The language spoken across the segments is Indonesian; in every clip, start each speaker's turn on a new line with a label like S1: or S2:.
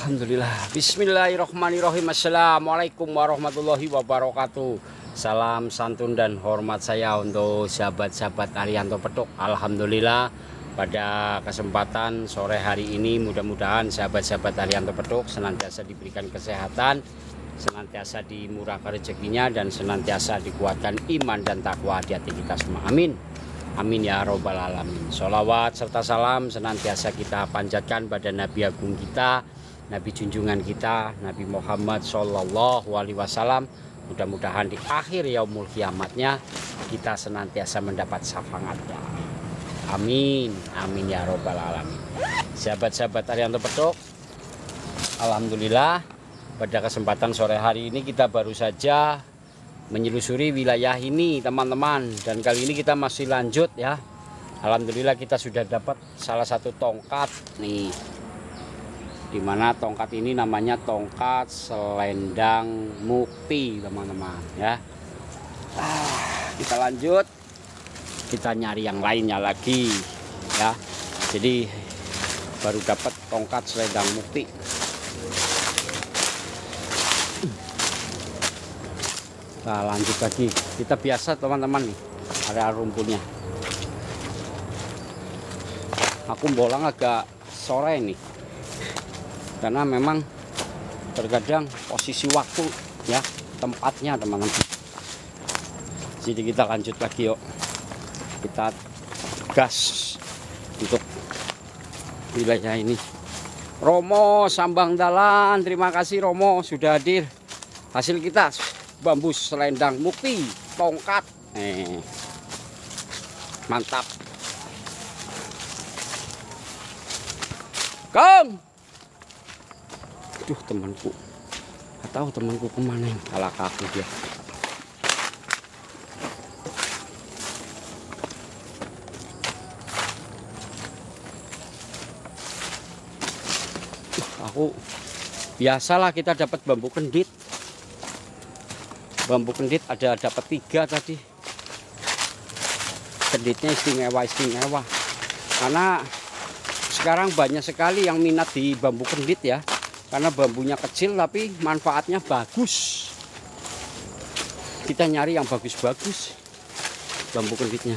S1: Alhamdulillah. Bismillahirrahmanirrahim. Assalamualaikum warahmatullahi wabarakatuh. Salam santun dan hormat saya untuk sahabat-sahabat Arianto Petuk. Alhamdulillah pada kesempatan sore hari ini mudah-mudahan sahabat-sahabat Arianto Petuk senantiasa diberikan kesehatan, senantiasa dimurahkan rezekinya, dan senantiasa dikuatkan iman dan takwa di hati kita semua. Amin. Amin ya robbal alamin. Sholawat serta salam senantiasa kita panjatkan pada Nabi Agung kita, Nabi junjungan kita, Nabi Muhammad Shallallahu Alaihi Wasallam. Mudah-mudahan di akhir yaumul kiamatnya kita senantiasa mendapat syafaatnya. Amin. Amin ya robbal alamin. Sahabat-sahabat Arianto Petuk, alhamdulillah pada kesempatan sore hari ini kita baru saja menyelusuri wilayah ini teman-teman, dan kali ini kita masih lanjut ya. Alhamdulillah kita sudah dapat salah satu tongkat nih, dimana tongkat ini namanya tongkat selendang mukti teman-teman ya. Kita lanjut, kita nyari yang lainnya lagi ya. Jadi baru dapat tongkat selendang mukti. Nah, lanjut lagi. Kita biasa teman-teman nih, area rumputnya. Aku bolang agak sore nih, karena memang terkadang posisi waktu ya, tempatnya teman-teman. Jadi kita lanjut lagi yuk. Kita gas untuk wilayah ini. Romo Sambang Dalan, terima kasih Romo sudah hadir. Hasil kita bambu selendang mukti tongkat, mantap. Kang, aduh temanku, nggak tahu temanku kemana yang kalah kaku dia. Aku biasalah kita dapat bambu kendit. Bambu kendit ada dapat 3 tadi. Kenditnya istimewa karena sekarang banyak sekali yang minat di bambu kendit ya, karena bambunya kecil tapi manfaatnya bagus. Kita nyari yang bagus-bagus bambu kenditnya.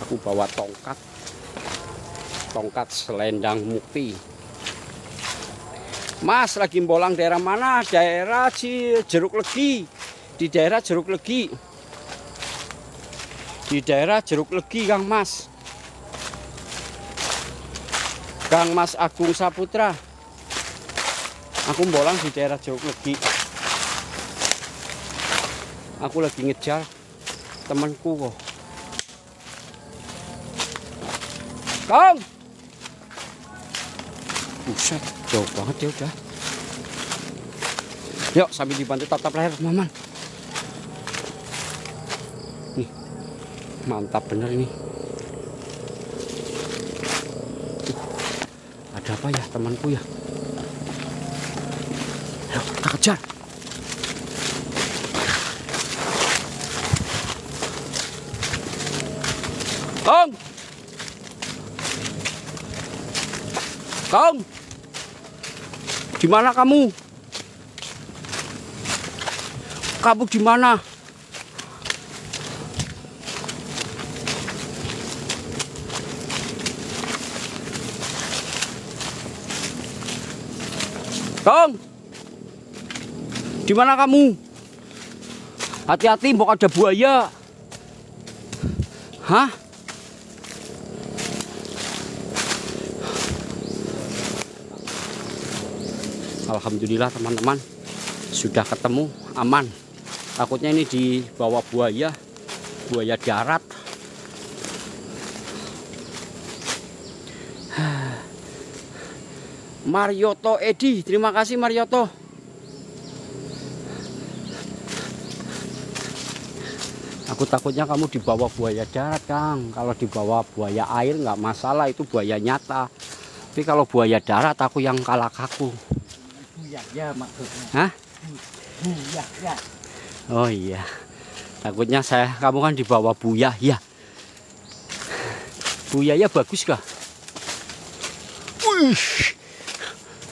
S1: Aku bawa tongkat selendang mukti. Mas lagi bolang daerah mana? Daerah Jeruk Legi. Di daerah Jeruk Legi. Di daerah Jeruk Legi Kang Mas. Kang Mas Agung Saputra. Aku bolang di daerah Jeruk Legi. Aku lagi ngejar temanku kok. Kang! Buset, jauh banget ya udah. Yuk sambil dibantu tatap leher Maman. Nih, mantap bener ini. Ada apa ya temanku ya? Yuk kita kejar. Kang! Kang! Di mana kamu? Kamu di mana? Kang! Di mana kamu? Hati-hati, mbok ada buaya. Hah? Alhamdulillah teman-teman sudah ketemu, aman. Takutnya ini dibawa buaya darat. Marioto Edi, terima kasih Marioto. Aku takutnya kamu dibawa buaya darat Kang. Kalau dibawa buaya air nggak masalah, itu buaya nyata. Tapi kalau buaya darat aku yang kalah kaku.
S2: Ya maksudnya.
S1: Hah?
S2: Ya.
S1: Oh iya. Takutnya kamu kan dibawa buaya ya. Buaya bagus kah? Wih,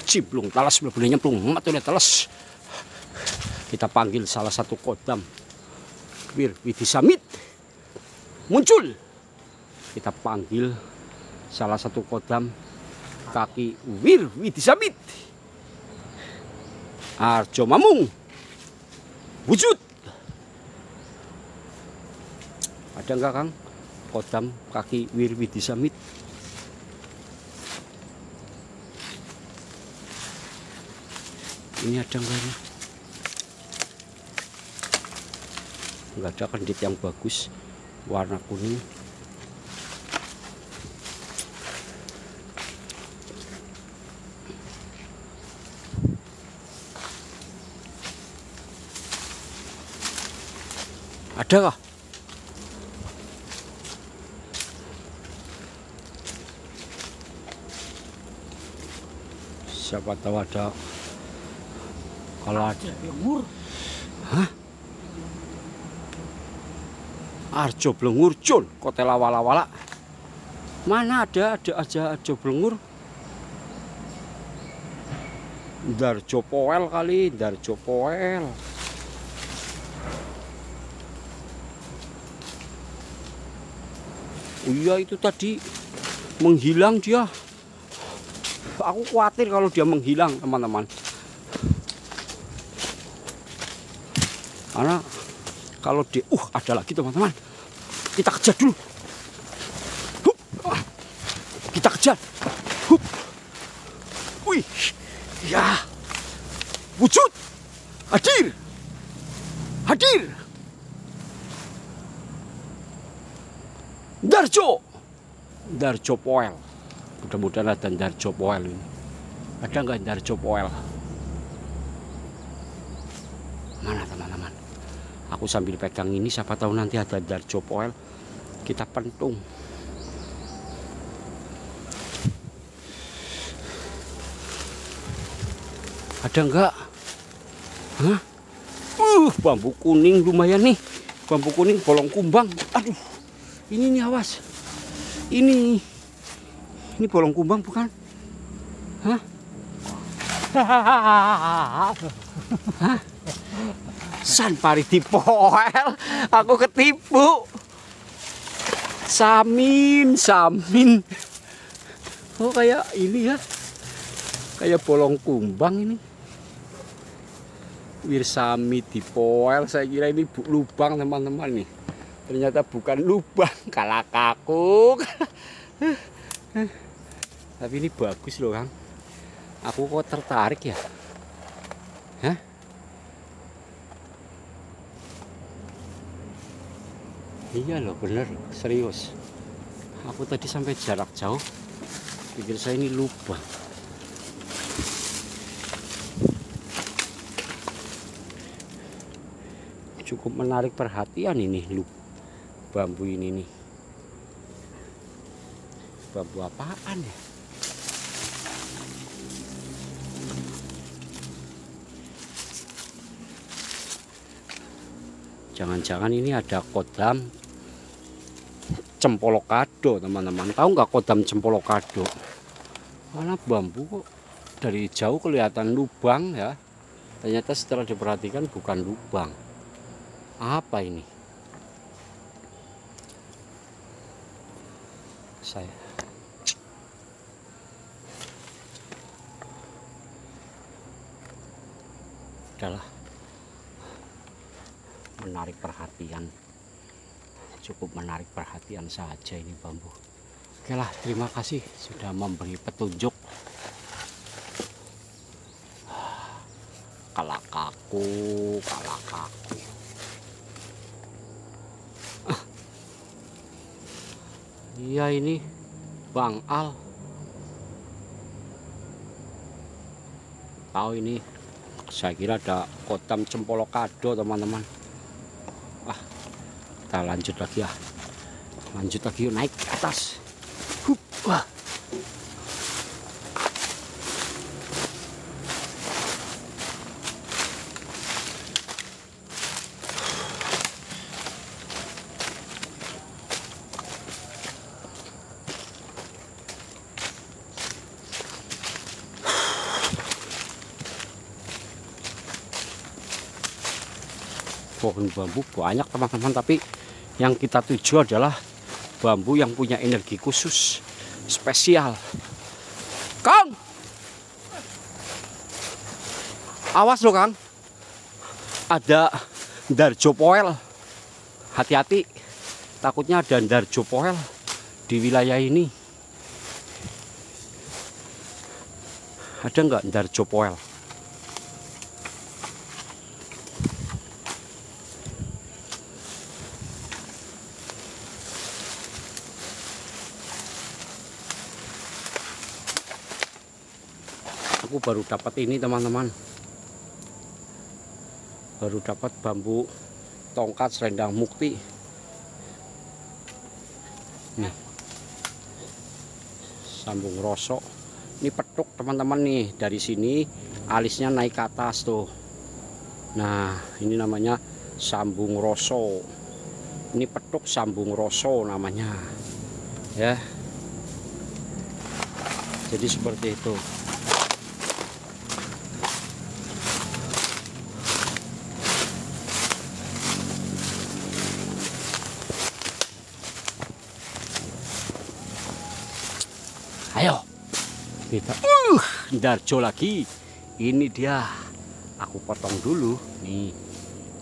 S1: ciblung talas boleh nyemplung, matulnya talas. Kita panggil salah satu kodam Wir Widisamit muncul. Kita panggil salah satu kodam kaki Wir Widisamit. Arjo Mamung wujud. Ada enggak Kang kodam kaki Wir Widisamit? Ini ada enggak ini? Enggak ada, kendit yang bagus warna kuning. Ada kah? Siapa tahu ada. Kalau ada
S2: Blengur.
S1: hah? Arjo Blengur Jun kotela wala-wala. Mana ada aja Arjo Blengur. Darjo Poel kali, Darjo Poel. Oh iya, itu tadi menghilang dia. Aku khawatir kalau dia menghilang, teman-teman. Karena kalau dia ada lagi, teman-teman. Kita kejar dulu. Hup. Kita kejar. Hup. Wih. Ya. Wujud. Hadir. Hadir. Darjo Poel. Mudah-mudahan ada Darjo Poel ini. Ada nggak Darjo Poel? Mana teman-teman? Aku sambil pegang ini, siapa tahu nanti ada Darjo Poel. Kita pentung. Ada nggak? Hah? Bambu kuning lumayan nih. Bambu kuning bolong kumbang. Aduh. Ini nih, awas. Ini bolong kumbang bukan? Hah? Hah? San Paridi Poel. Aku ketipu. Samin. Oh, kayak ini ya. Kayak bolong kumbang ini. Wir Samit di Poel. Saya kira ini lubang, teman-teman nih. Ternyata bukan lubang, kalah kaku. Tapi ini bagus loh, Kang. Aku kok tertarik ya. Hah? Iya loh, bener, serius. Aku tadi sampai jarak jauh, pikir saya ini lubang. Cukup menarik perhatian ini lubang. Bambu ini nih. Bambu apaan ya? Jangan-jangan ini ada kodam Cempolokado, teman-teman. Tahu nggak kodam Cempolokado? Mana bambu kok dari jauh kelihatan lubang ya. Ternyata setelah diperhatikan bukan lubang. Apa ini? Saya adalah menarik perhatian, cukup menarik perhatian saja ini bambu. Oke lah, terima kasih sudah memberi petunjuk. Kalah kaku. Iya, ini Bang Al. Tahu ini, saya kira ada kodam Cempolokado, teman-teman. Kita lanjut lagi ya. Lanjut lagi yuk, naik ke atas. Wah. pohon bambu banyak teman-teman, tapi yang kita tuju adalah bambu yang punya energi khusus spesial. Kang, awas loh Kang, ada ndarjo poel, hati-hati, takutnya ada ndarjo poel di wilayah ini. Ada nggak ndarjo poel? Aku baru dapat ini teman-teman, baru dapat bambu tongkat selendang mukti nih, sambung rosok. Ini petuk teman-teman nih, dari sini alisnya naik ke atas tuh. Nah ini namanya sambung roso, ini petuk sambung roso namanya ya. Jadi seperti itu. Ayo kita ndarjo lagi. Ini dia, aku potong dulu nih,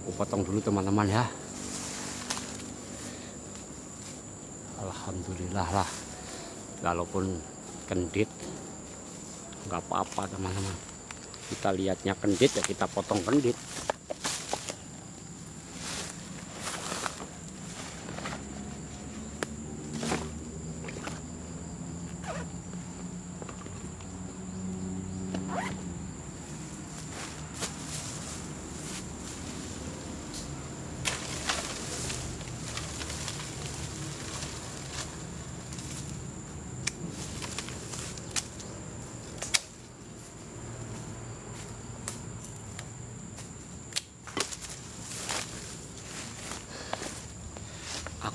S1: aku potong dulu teman-teman ya. Alhamdulillah lah, walaupun kendit nggak apa-apa teman-teman, kita lihatnya kendit ya kita potong kendit.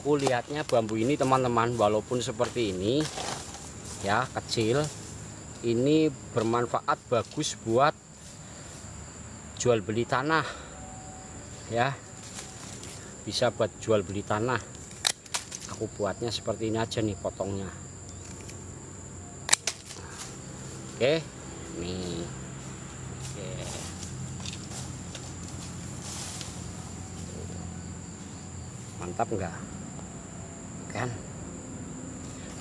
S1: Aku lihatnya bambu ini teman-teman, walaupun seperti ini ya, kecil, ini bermanfaat, bagus buat jual beli tanah ya, bisa buat jual beli tanah. Aku buatnya seperti ini aja nih potongnya. Oke nih, oke. Mantap enggak kan?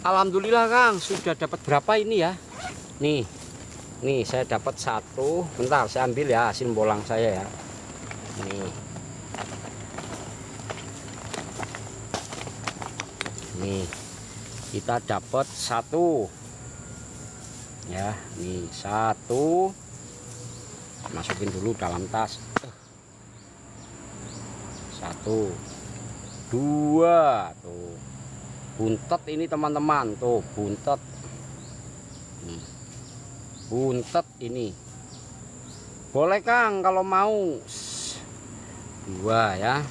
S1: Alhamdulillah Kang, sudah dapat berapa ini ya? Nih saya dapat satu. Bentar saya ambil ya hasil bolang saya ya. Nih kita dapat satu ya, nih satu, masukin dulu dalam tas. Satu, dua, tuh buntet ini teman-teman, tuh buntet, buntet ini boleh Kang kalau mau. Dua ya,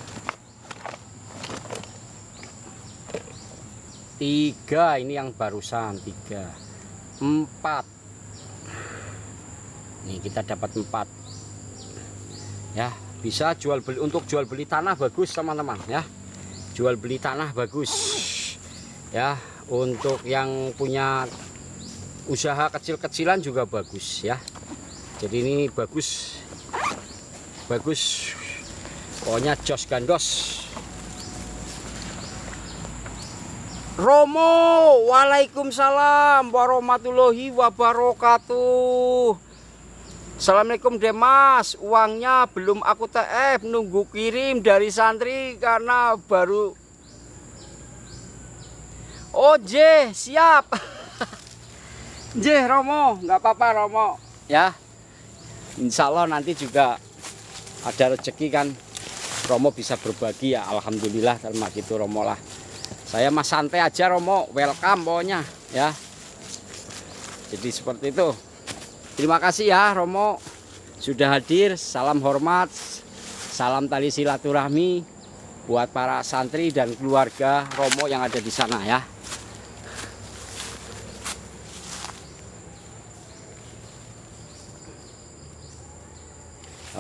S1: tiga, ini yang barusan tiga, empat. Nih kita dapat empat ya, bisa jual beli, untuk jual beli tanah bagus teman-teman ya, jual beli tanah bagus ya, untuk yang punya usaha kecil-kecilan juga bagus ya. Jadi ini bagus, bagus pokoknya jos gandos. Romo, waalaikumsalam warahmatullahi wabarakatuh. Assalamualaikum Demas, uangnya belum aku TF, nunggu kirim dari santri karena baru. Oh J, siap. J Romo, nggak apa-apa Romo ya. Insya Allah nanti juga ada rezeki kan, Romo bisa berbagi ya. Alhamdulillah terima gitu Romo lah. Saya mah santai aja Romo, welcome pokoknya ya. Jadi seperti itu. Terima kasih ya Romo sudah hadir. Salam hormat, salam tali silaturahmi buat para santri dan keluarga Romo yang ada di sana ya.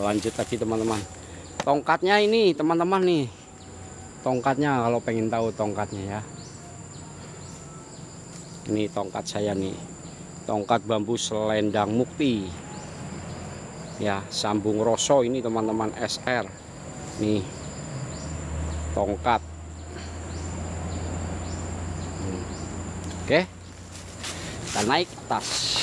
S1: Lanjut lagi teman-teman. Tongkatnya ini teman-teman nih, tongkatnya kalau pengen tahu tongkatnya ya. Ini tongkat saya nih, tongkat bambu selendang mukti ya, sambung roso ini teman-teman, SR nih tongkat. Oke, kita naik atas.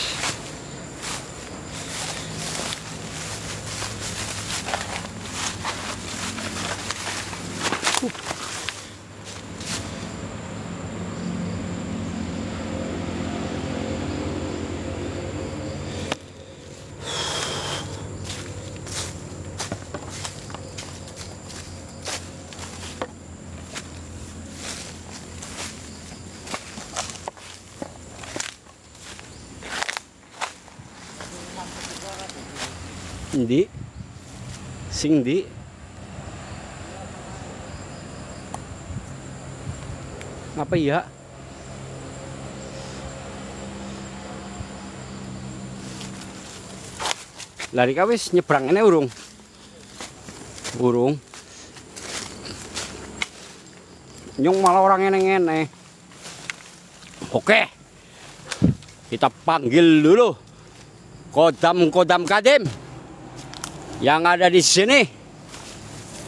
S1: Ndi sing di apa ya? Lari kawis nyebrang ini urung nyung malah orang ngene-ngene. Oke, kita panggil dulu kodam kadim yang ada di sini.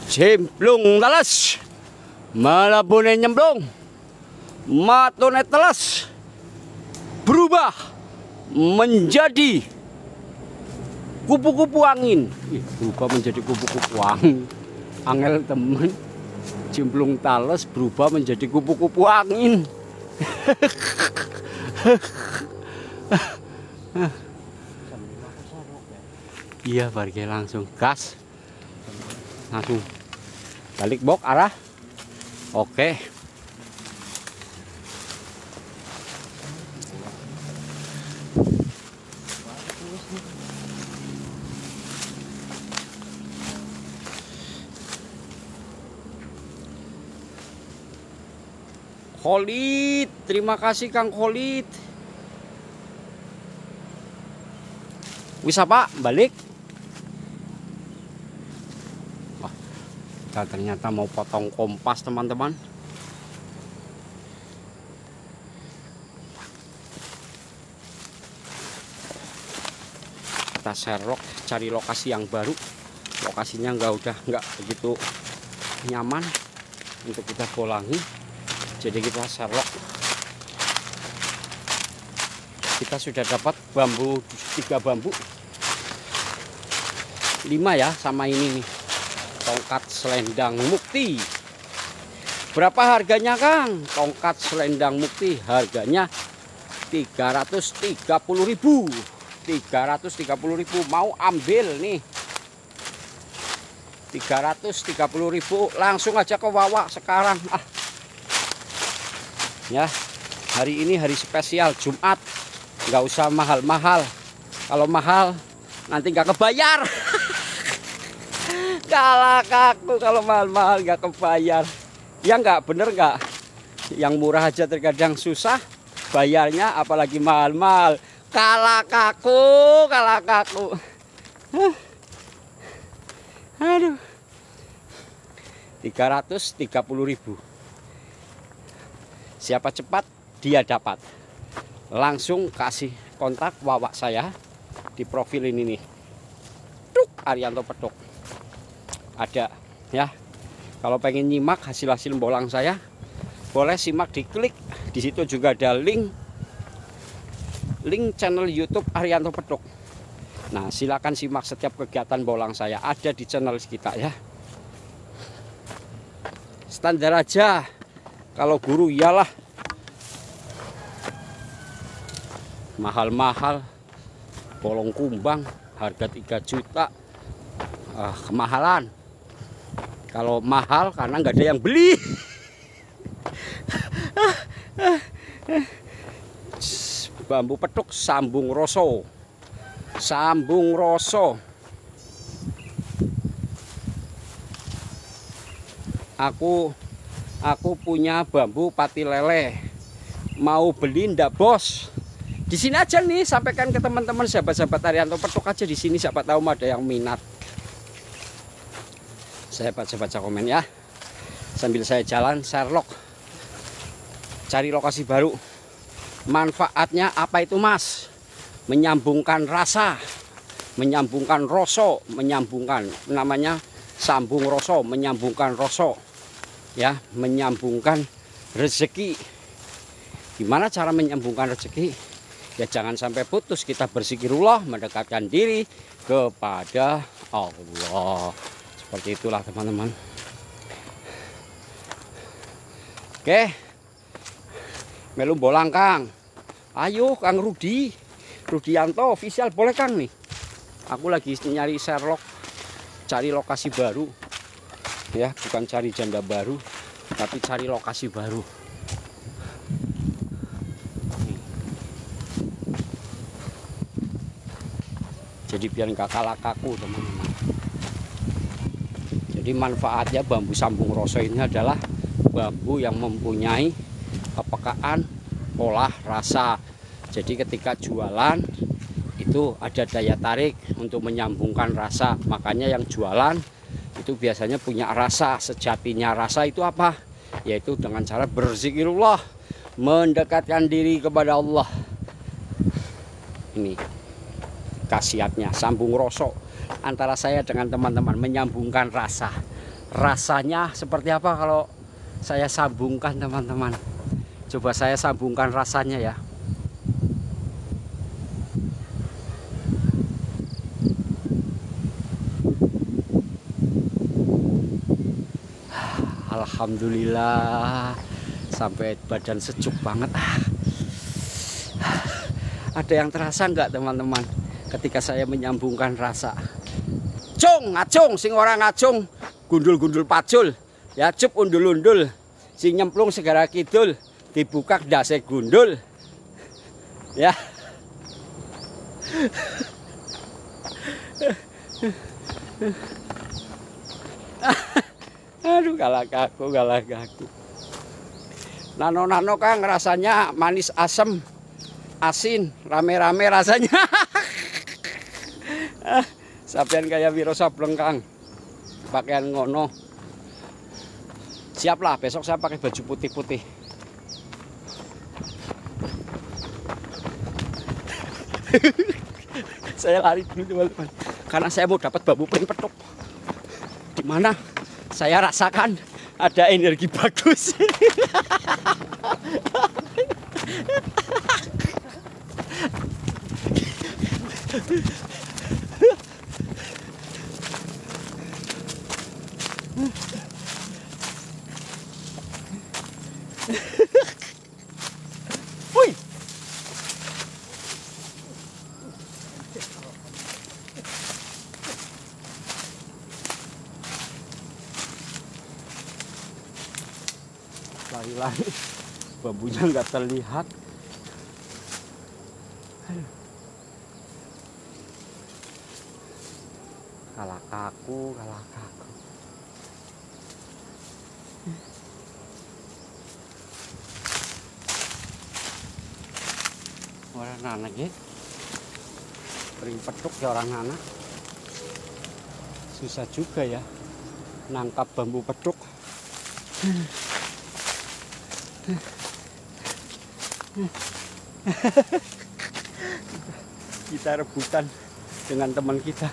S1: Cemplung telas, malapune nyemplung, matone telas, berubah menjadi kupu-kupu angin. Berubah menjadi kupu-kupu angin. Angel temen, cemplung telas berubah menjadi kupu-kupu angin. Iya, pergi langsung gas, langsung balik bok arah. Oke, Khalid, terima kasih Kang Khalid. Wis apa balik? Kita ternyata mau potong kompas teman-teman. Kita serok cari lokasi yang baru. Lokasinya nggak begitu nyaman untuk kita bolangi. Jadi kita serok. Kita sudah dapat bambu 3 bambu. 5 ya sama ini nih. Tongkat selendang mukti. Berapa harganya Kang? Tongkat selendang mukti harganya 330.000. 330.000 mau ambil nih. 330.000 langsung aja ke Wawa sekarang. Ya, hari ini hari spesial Jumat. Nggak usah mahal-mahal. Kalau mahal nanti nggak kebayar. Galak aku kalau mahal-mahal nggak kebayar. Ya nggak, bener nggak? Yang murah aja terkadang susah bayarnya, apalagi mahal-mahal. Galak aku. Aduh. 330.000. Siapa cepat dia dapat. Langsung kasih kontak Wawa saya di profil ini nih. Arianto Pedok. Ada ya. Kalau pengen nyimak hasil-hasil bolang saya, boleh simak, diklik. Di situ juga ada link channel YouTube Arianto Pedok. Nah, silakan simak setiap kegiatan bolang saya ada di channel kita ya. Standar aja. Kalau guru iyalah mahal-mahal. Bolong kumbang harga 3 juta. Kemahalan. Kalau mahal karena nggak ada yang beli. Bambu petuk sambung roso. Aku punya bambu pati lele. Mau beli ndak bos? Di sini aja nih, sampaikan ke teman-teman sahabat-sahabat Arianto Pedok aja di sini, siapa tahu ada yang minat. Saya baca-baca komen ya. Sambil saya jalan Sherlock cari lokasi baru. Manfaatnya apa itu Mas? Menyambungkan rasa, menyambungkan rasa, menyambungkan namanya sambung rasa, menyambungkan rasa ya, menyambungkan rezeki. Gimana cara menyambungkan rezeki? Ya jangan sampai putus, kita berzikirullah, mendekatkan diri kepada Allah. Seperti itulah teman-teman. Oke, melu bolang Kang. Ayo Kang Rudianto official boleh Kang nih. Aku lagi nyari Sherlock, cari lokasi baru. Ya, bukan cari janda baru, tapi cari lokasi baru. Jadi biar nggak kalah kaku teman-teman. Jadi manfaatnya bambu sambung rasa ini adalah bambu yang mempunyai kepekaan olah rasa. Jadi ketika jualan itu ada daya tarik untuk menyambungkan rasa. Makanya yang jualan itu biasanya punya rasa. Sejatinya rasa itu apa? Yaitu dengan cara berzikirullah, mendekatkan diri kepada Allah. Ini khasiatnya sambung rasa antara saya dengan teman-teman, menyambungkan rasa. Rasanya seperti apa kalau saya sambungkan teman-teman? Coba saya sambungkan rasanya ya. Alhamdulillah, sampai badan sejuk banget. Ada yang terasa nggak teman-teman ketika saya menyambungkan rasa? Ngacung sing orang ngacung gundul-gundul pacul ya, cup undul-undul sing nyemplung segara kidul dibuka dase gundul ya. Aduh, galak aku. Nano Kang, rasanya manis asem asin rame-rame rasanya. Sampean kayak Wiro Sableng Kang, pakaian ngono. Siaplah, besok saya pakai baju putih-putih. Saya lari dulu teman-teman, karena saya mau dapat bambu pring petuk. Di mana saya rasakan ada energi bagus. Wih. Lari-lari, bambunya nggak terlihat. Kalah kaku. Orang anak ya, pering petuk ya orang anak. Susah juga ya nangkap bambu petuk. Kita rebutan dengan teman kita,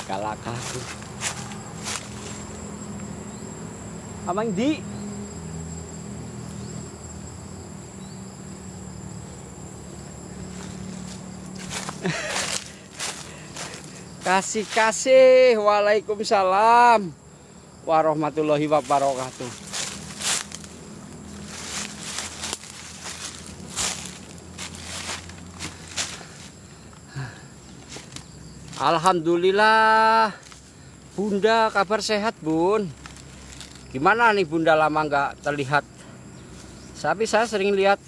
S1: kalah kaku. Amang di kasih. Waalaikumsalam warahmatullahi wabarakatuh. Alhamdulillah, Bunda kabar sehat Bun. Gimana nih Bunda, lama nggak terlihat? Tapi saya sering lihat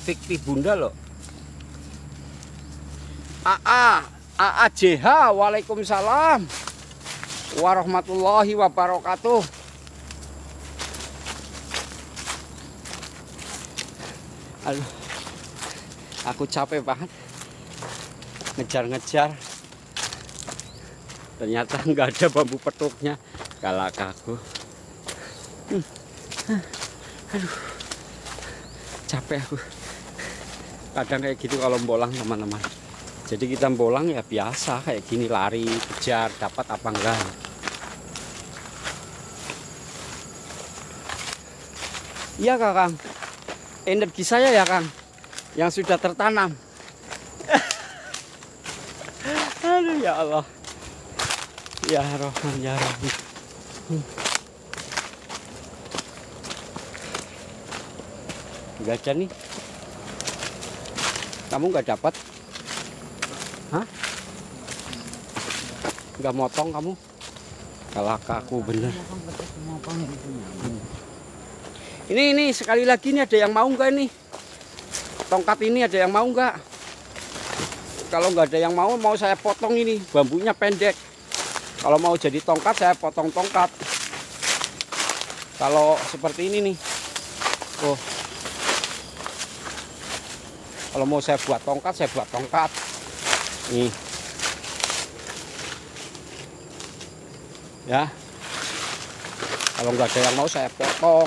S1: fiktif Bunda loh. AAJH, waalaikumsalam warahmatullahi wabarakatuh. Aduh, aku capek banget ngejar-ngejar Ternyata nggak ada bambu petuknya. Kalak aku. Aduh, capek aku. Kadang kayak gitu kalau bolang teman-teman. Jadi kita bolang ya biasa kayak gini, lari, kejar, dapat apa enggak. Iya Kakang, energi saya ya Kang, yang sudah tertanam. Aduh ya Allah, ya Rahman ya Rahim. Gak ada nih, kamu nggak dapat? Hah? Nggak motong kamu? Kalau aku bener. Ini sekali lagi nih, ada yang mau nggak ini? Tongkat ini ada yang mau nggak? Kalau nggak ada yang mau saya potong ini, bambunya pendek. Kalau mau jadi tongkat saya potong tongkat. Kalau seperti ini nih, oh. Kalau mau saya buat tongkat, saya buat tongkat. Nih, ya. Kalau nggak ada yang mau saya potong.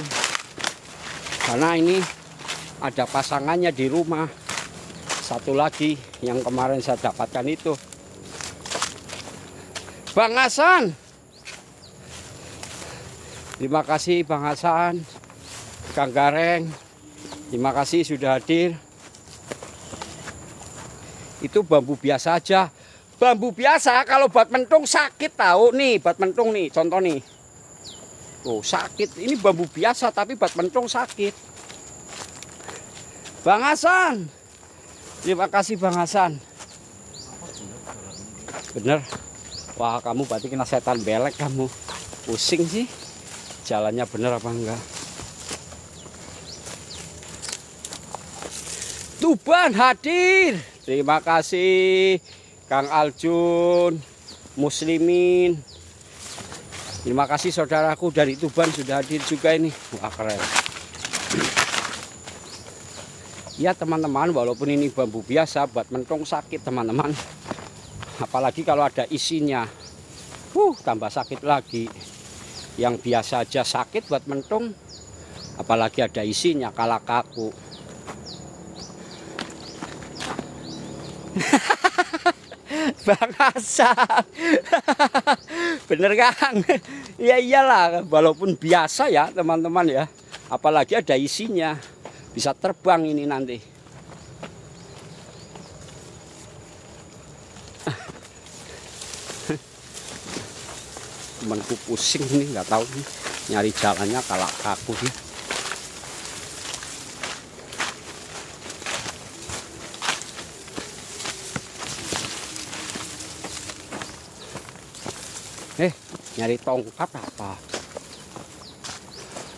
S1: Karena ini ada pasangannya di rumah. Satu lagi yang kemarin saya dapatkan itu. Bang Hasan. Terima kasih Bang Hasan. Kang Gareng. Terima kasih sudah hadir. Itu bambu biasa aja. Bambu biasa kalau buat mentung sakit tahu nih, buat mentung nih, contoh nih. Oh, sakit. Ini bambu biasa tapi buat mentung sakit. Bang Hasan. Terima kasih Bang Hasan. Bener. Wah, kamu berarti kena setan belek kamu. Pusing sih. Jalannya bener apa enggak? Tuban hadir. Terima kasih Kang Aljun, Muslimin. Terima kasih saudaraku dari Tuban sudah hadir juga ini. Wah, keren. Ya teman-teman, walaupun ini bambu biasa buat mentong sakit teman-teman. Apalagi kalau ada isinya. Tambah sakit lagi. Yang biasa aja sakit buat mentong, apalagi ada isinya, kalah kaku. Bang Hasan. Bener Kang? Ya iyalah, walaupun biasa ya teman-teman ya. Apalagi ada isinya. Bisa terbang ini nanti. Temanku pusing nih, nggak tahu nih. Nyari jalannya kalah kaku dia. Nyari tongkat apa?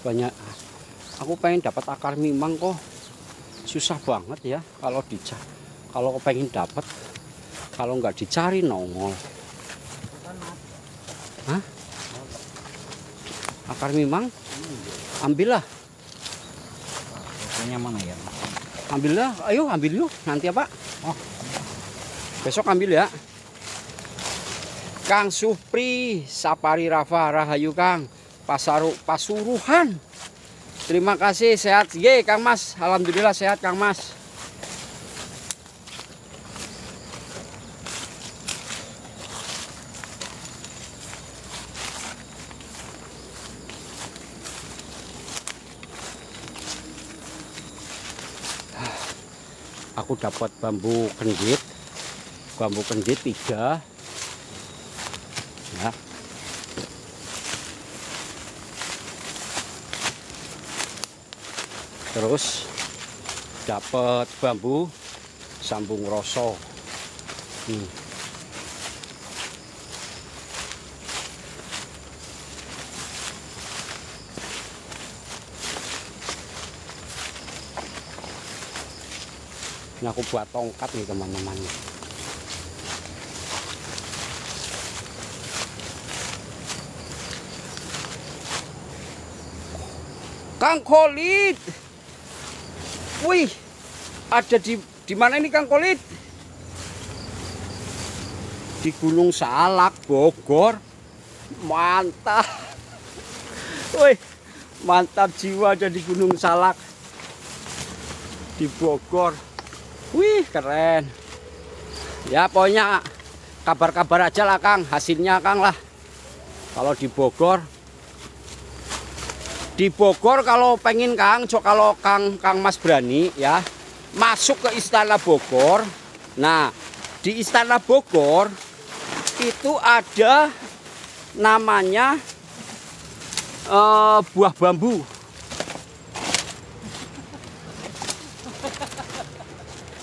S1: Banyak. Aku pengen dapat akar mimang kok. Susah banget ya kalau dicari. Kalau pengen dapat, kalau nggak dicari nongol. Hah? Akar mimang? Ambillah.
S2: Ini mana ya?
S1: Ambillah. Ayo ambil yuk. Nanti apa? Oh. Besok ambil ya. Kang Supri, Sapari Rafa, Rahayu Kang, Pasuruhan. Terima kasih, sehat. Ye, Kang Mas. Alhamdulillah sehat, Kang Mas. Aku dapat bambu kendit. Bambu kendit 3. Ya. Terus dapat bambu sambung rosok. Ini aku buat tongkat nih teman-teman. Kang Khalid. Wih, ada di mana ini Kang Khalid? di Gunung Salak, Bogor. Mantap. Wih, mantap jiwa ada di Gunung Salak di Bogor. Wih, keren. Ya pokoknya kabar-kabar aja lah Kang, hasilnya Kang lah. Kalau di Bogor kalau pengen Kang, kalau Kang Mas berani ya masuk ke Istana Bogor. Nah, di Istana Bogor itu ada namanya buah bambu.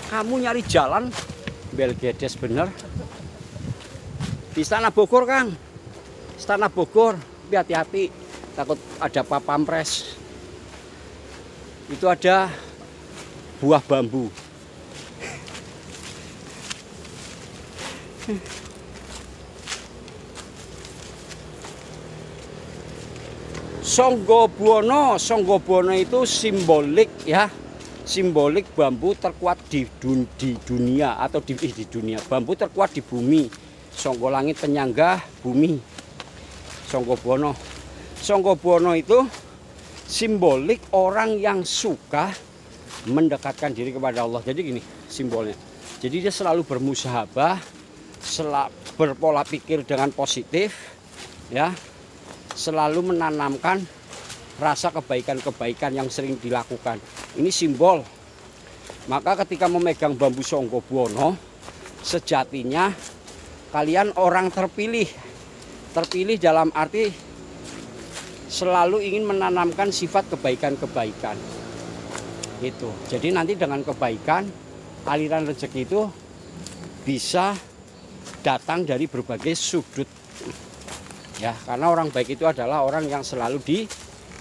S1: Kamu nyari jalan belgedes bener. Di Istana Bogor Kang, Istana Bogor, tapi hati-hati takut ada papampres. Itu ada buah bambu. Songgobono itu simbolik ya, simbolik bambu terkuat di dunia atau di dunia. Bambu terkuat di bumi. Songgo langit penyangga bumi. Songgobono itu simbolik orang yang suka mendekatkan diri kepada Allah. Jadi gini simbolnya. Jadi dia selalu bermusahabah, berpola pikir dengan positif, ya, selalu menanamkan rasa kebaikan-kebaikan yang sering dilakukan. Ini simbol. Maka ketika memegang bambu Songgobono, sejatinya kalian orang terpilih. Terpilih dalam arti selalu ingin menanamkan sifat kebaikan-kebaikan. Itu. Jadi nanti dengan kebaikan, aliran rezeki itu bisa datang dari berbagai sudut. Ya, karena orang baik itu adalah orang yang selalu di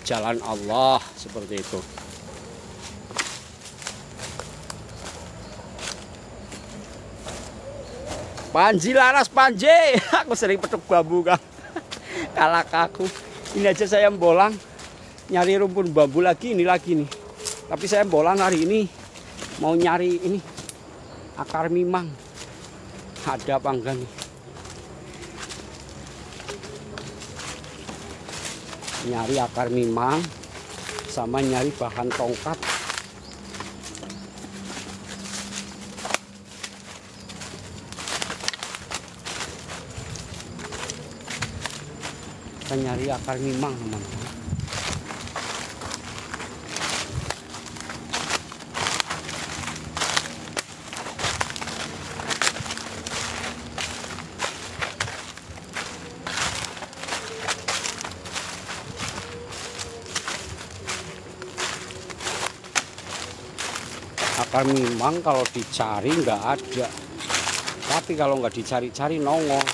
S1: jalan Allah, seperti itu. Panji laras Panji, aku sering petuk bambu Kang. Kalah aku. Ini aja saya bolang nyari rumpun bambu lagi, ini lagi nih. Tapi saya bolang hari ini mau nyari ini akar mimang. Ada apa enggak nih? Nyari akar mimang sama nyari bahan tongkat. Kita nyari akar mimang, teman-teman. Akar mimang kalau dicari nggak ada, tapi kalau nggak dicari-cari nongol.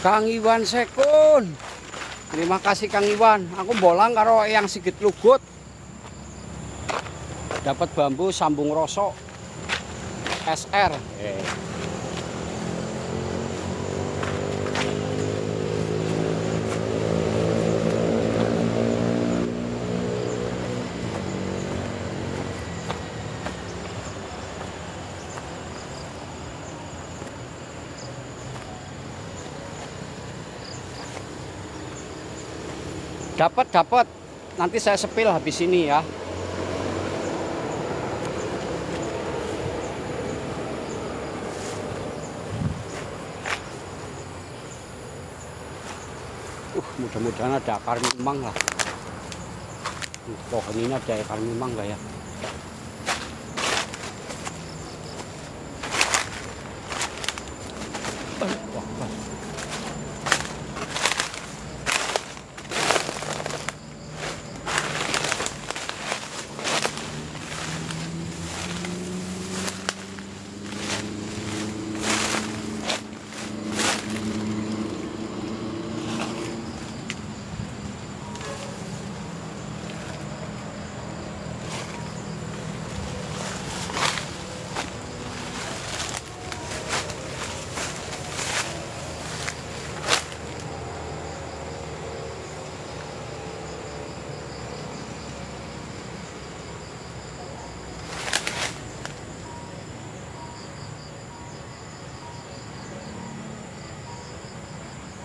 S1: Kang Iwan Sekun. Terima kasih Kang Iwan. Aku bolang karo yang Sigit Lugut. Dapat bambu sambung rosok SR. Dapat. Nanti saya sepil habis ini ya. Mudah-mudahan ada akar mimang lah. Pohon ini ada akar mimang nggak ya?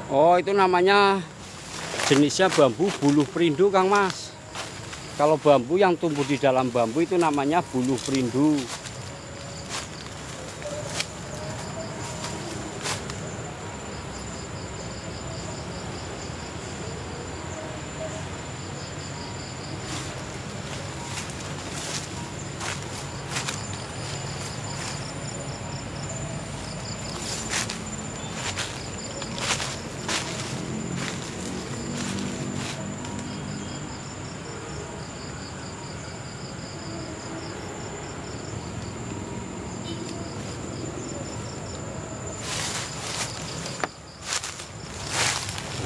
S1: Oh, itu namanya jenisnya bambu buluh perindu, Kang Mas. Kalau bambu yang tumbuh di dalam bambu itu namanya buluh perindu.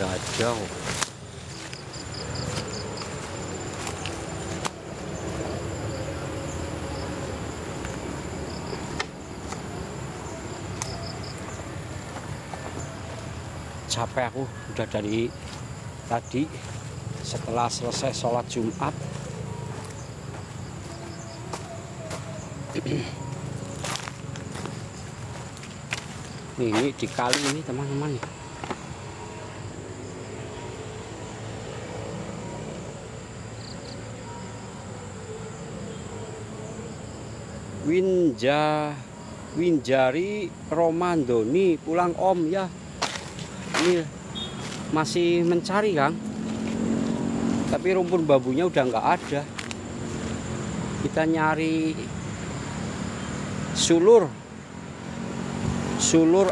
S1: Gajah. Capek aku udah dari tadi setelah selesai sholat Jumat. Ini di kali ini teman-teman. Winjari Romandoni, pulang Om ya. Ini masih mencari, Kang. Tapi rumpun bambunya udah nggak ada. Kita nyari sulur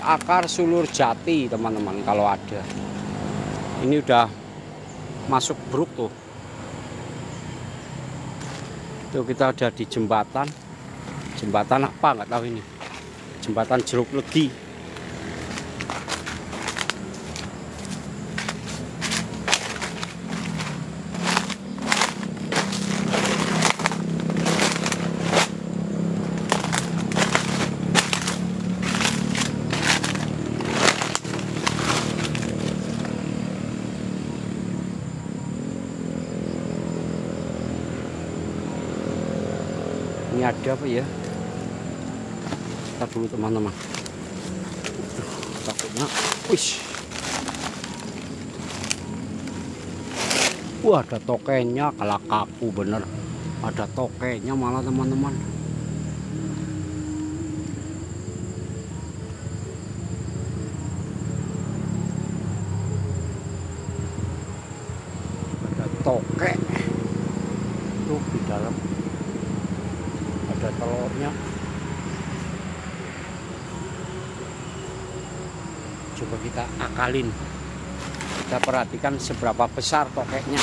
S1: akar, sulur jati, teman-teman, kalau ada. Ini udah masuk bruk tuh. Tuh kita ada di jembatan. Jembatan apa nggak tahu ini. Jembatan Jeruk Legi. Ini ada apa ya? Kita dulu teman-teman. Takutnya, wish. Wah, ada tokenya, kalah kaku bener. Ada tokenya malah, teman-teman. Ada tokek. Tuh di dalam. Ada telurnya. Coba kita akalin, kita perhatikan seberapa besar tokeknya.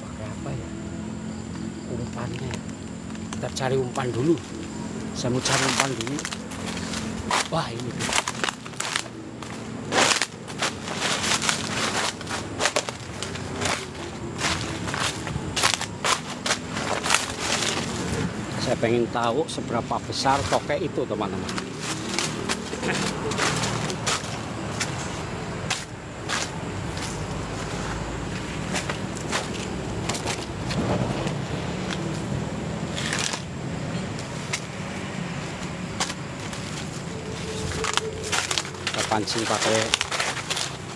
S1: Pakai apa ya? Umpannya. Kita cari umpan dulu. Saya mau cari umpan dulu. Wah, ini tuh. Saya pengen tahu seberapa besar tokek itu, teman-teman. pancing pakai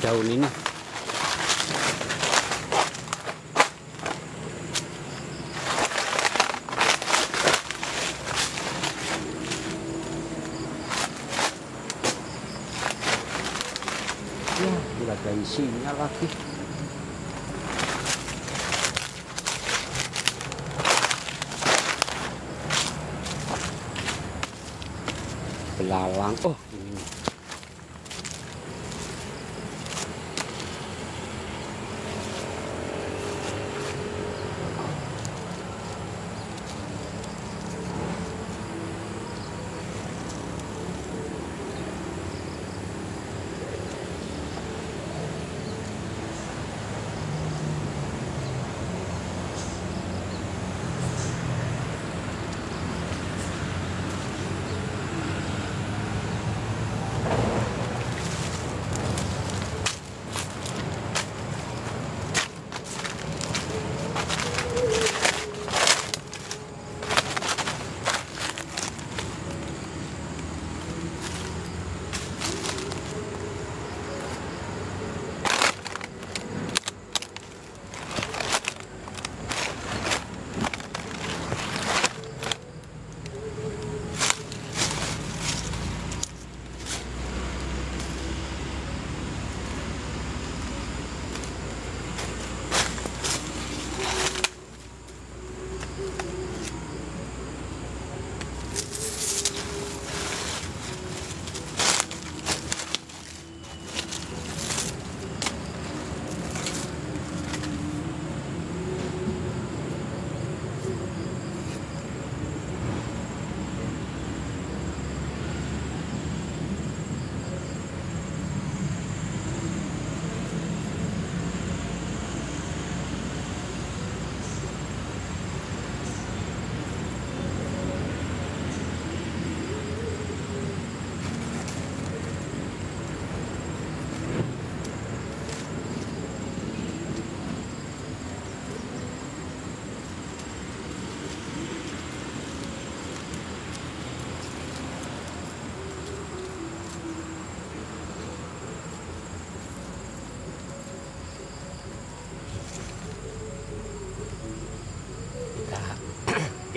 S1: daun ini. Ya, tidak ada isinya lagi. Belalang. Oh, ini.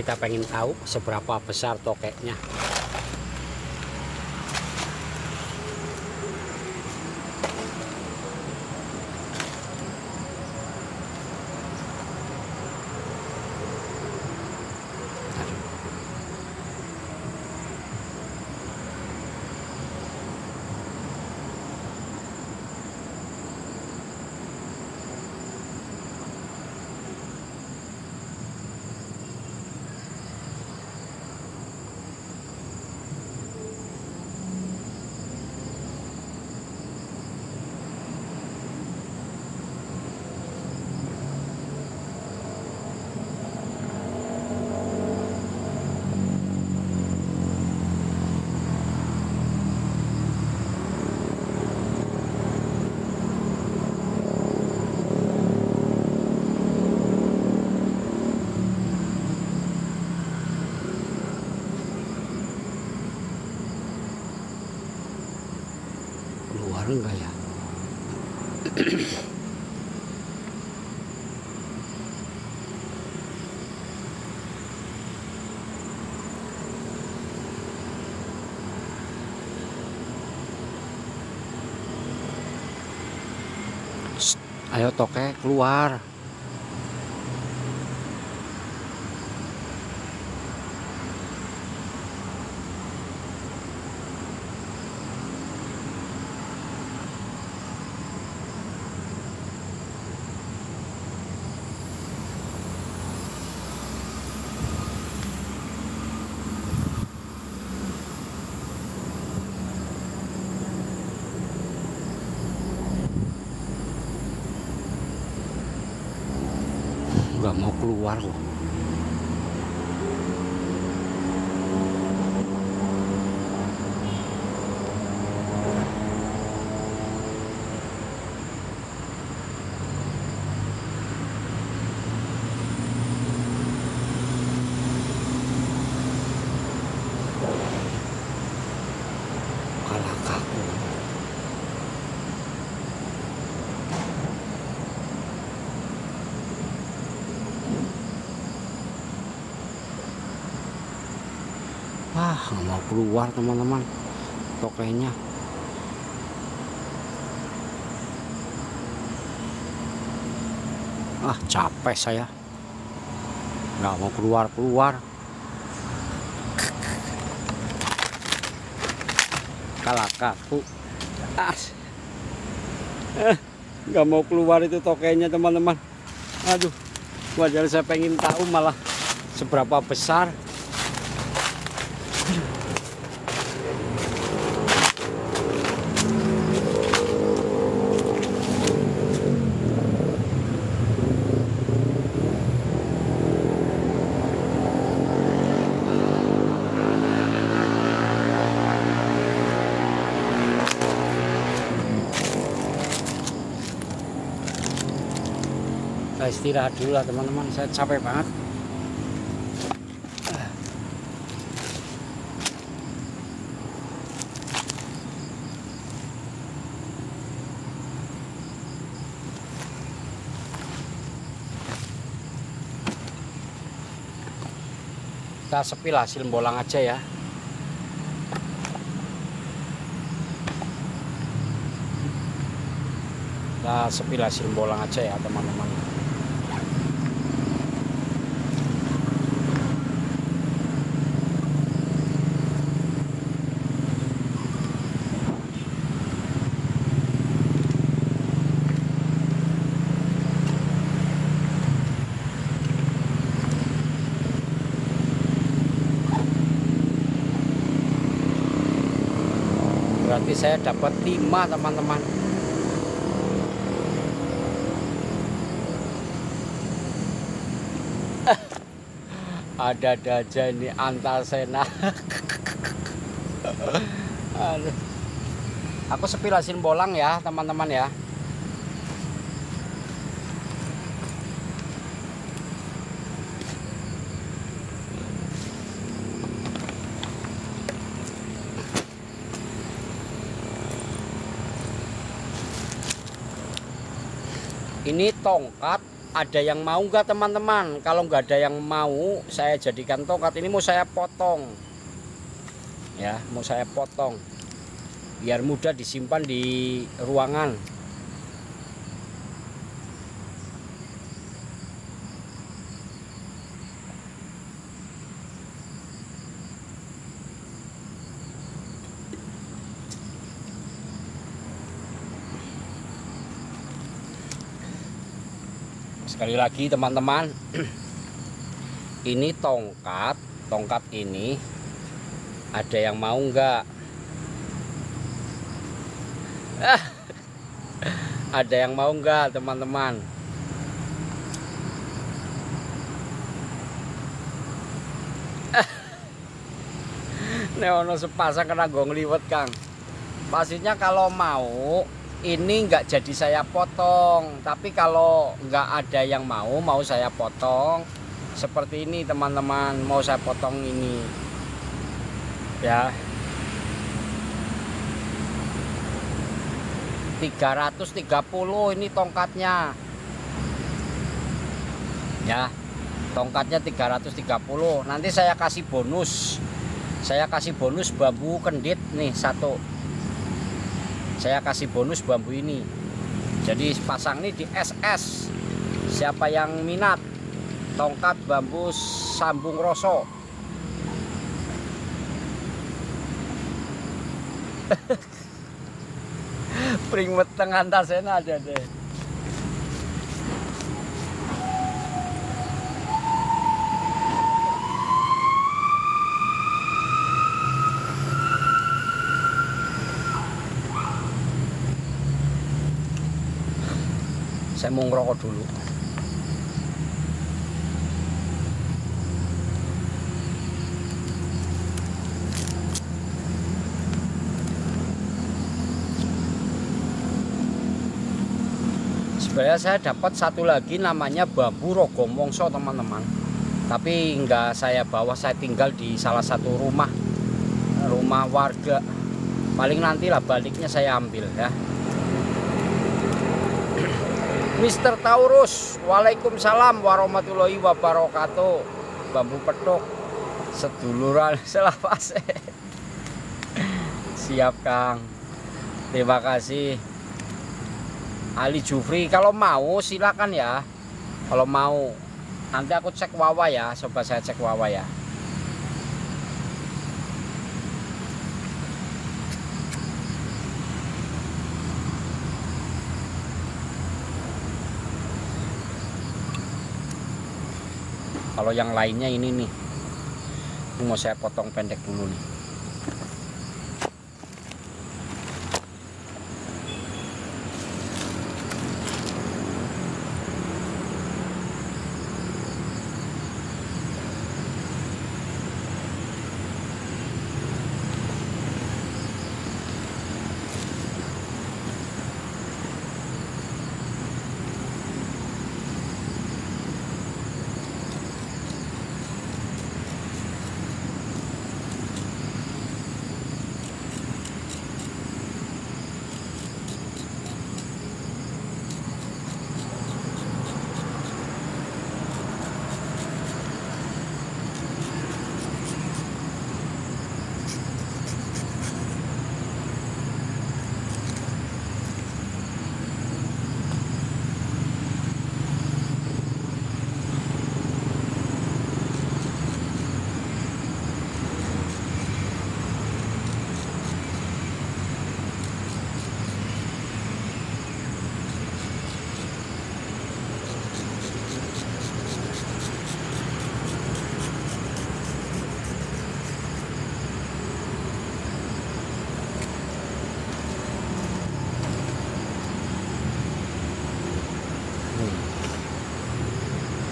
S1: Kita pengen tahu seberapa besar tokeknya. Keluar enggak ya? Shh, ayo tokek keluar. Nggak mau keluar kok. Kalah kaku. nggak mau keluar teman-teman tokainya. Capek saya, nggak mau keluar. Kalah kaku. Nggak mau keluar itu tokainya teman-teman. Aduh, wajar saya pengen tahu malah seberapa besar. Saya istirahat dulu lah teman-teman, saya capek banget. Kita sepil hasil bolang aja ya. Kita sepil hasil bolang aja ya teman-teman. Berarti saya dapat 5 teman-teman. Ada aja ini Antasena. Aduh. Aku sepil hasil bolang ya teman-teman ya. Ini tongkat, ada yang mau nggak teman-teman? Kalau nggak ada yang mau, saya jadikan tongkat ini mau saya potong. Ya, mau saya potong. Biar mudah disimpan di ruangan. Sekali lagi teman-teman, ini tongkat ini ada yang mau nggak? Ada yang mau nggak teman-teman? Neono sepasang kena gong liwet Kang. Pastinya kalau mau ini nggak jadi saya potong, tapi kalau nggak ada yang mau saya potong seperti ini teman-teman. Mau saya potong ini ya, 330 ini tongkatnya ya, tongkatnya 330. Nanti saya kasih bonus, bambu kendit nih 1. Saya kasih bonus bambu ini. Jadi pasang ini di SS. Siapa yang minat tongkat bambu sambung roso. Pring weteng Antasena ada deh. Saya mau ngerokok dulu. Sebenarnya saya dapat satu lagi namanya bambu rogomongso teman-teman. Tapi enggak saya bawa, saya tinggal di salah satu rumah warga. Paling nantilah baliknya saya ambil ya. Mister Taurus, waalaikumsalam warahmatullahi wabarakatuh. Bambu petok seduluran selapas. Siap Kang, terima kasih Ali Jufri. Kalau mau silakan ya, kalau mau nanti aku cek Wawa ya, coba saya cek Wawa ya. Kalau yang lainnya ini nih, ini mau saya potong pendek dulu nih.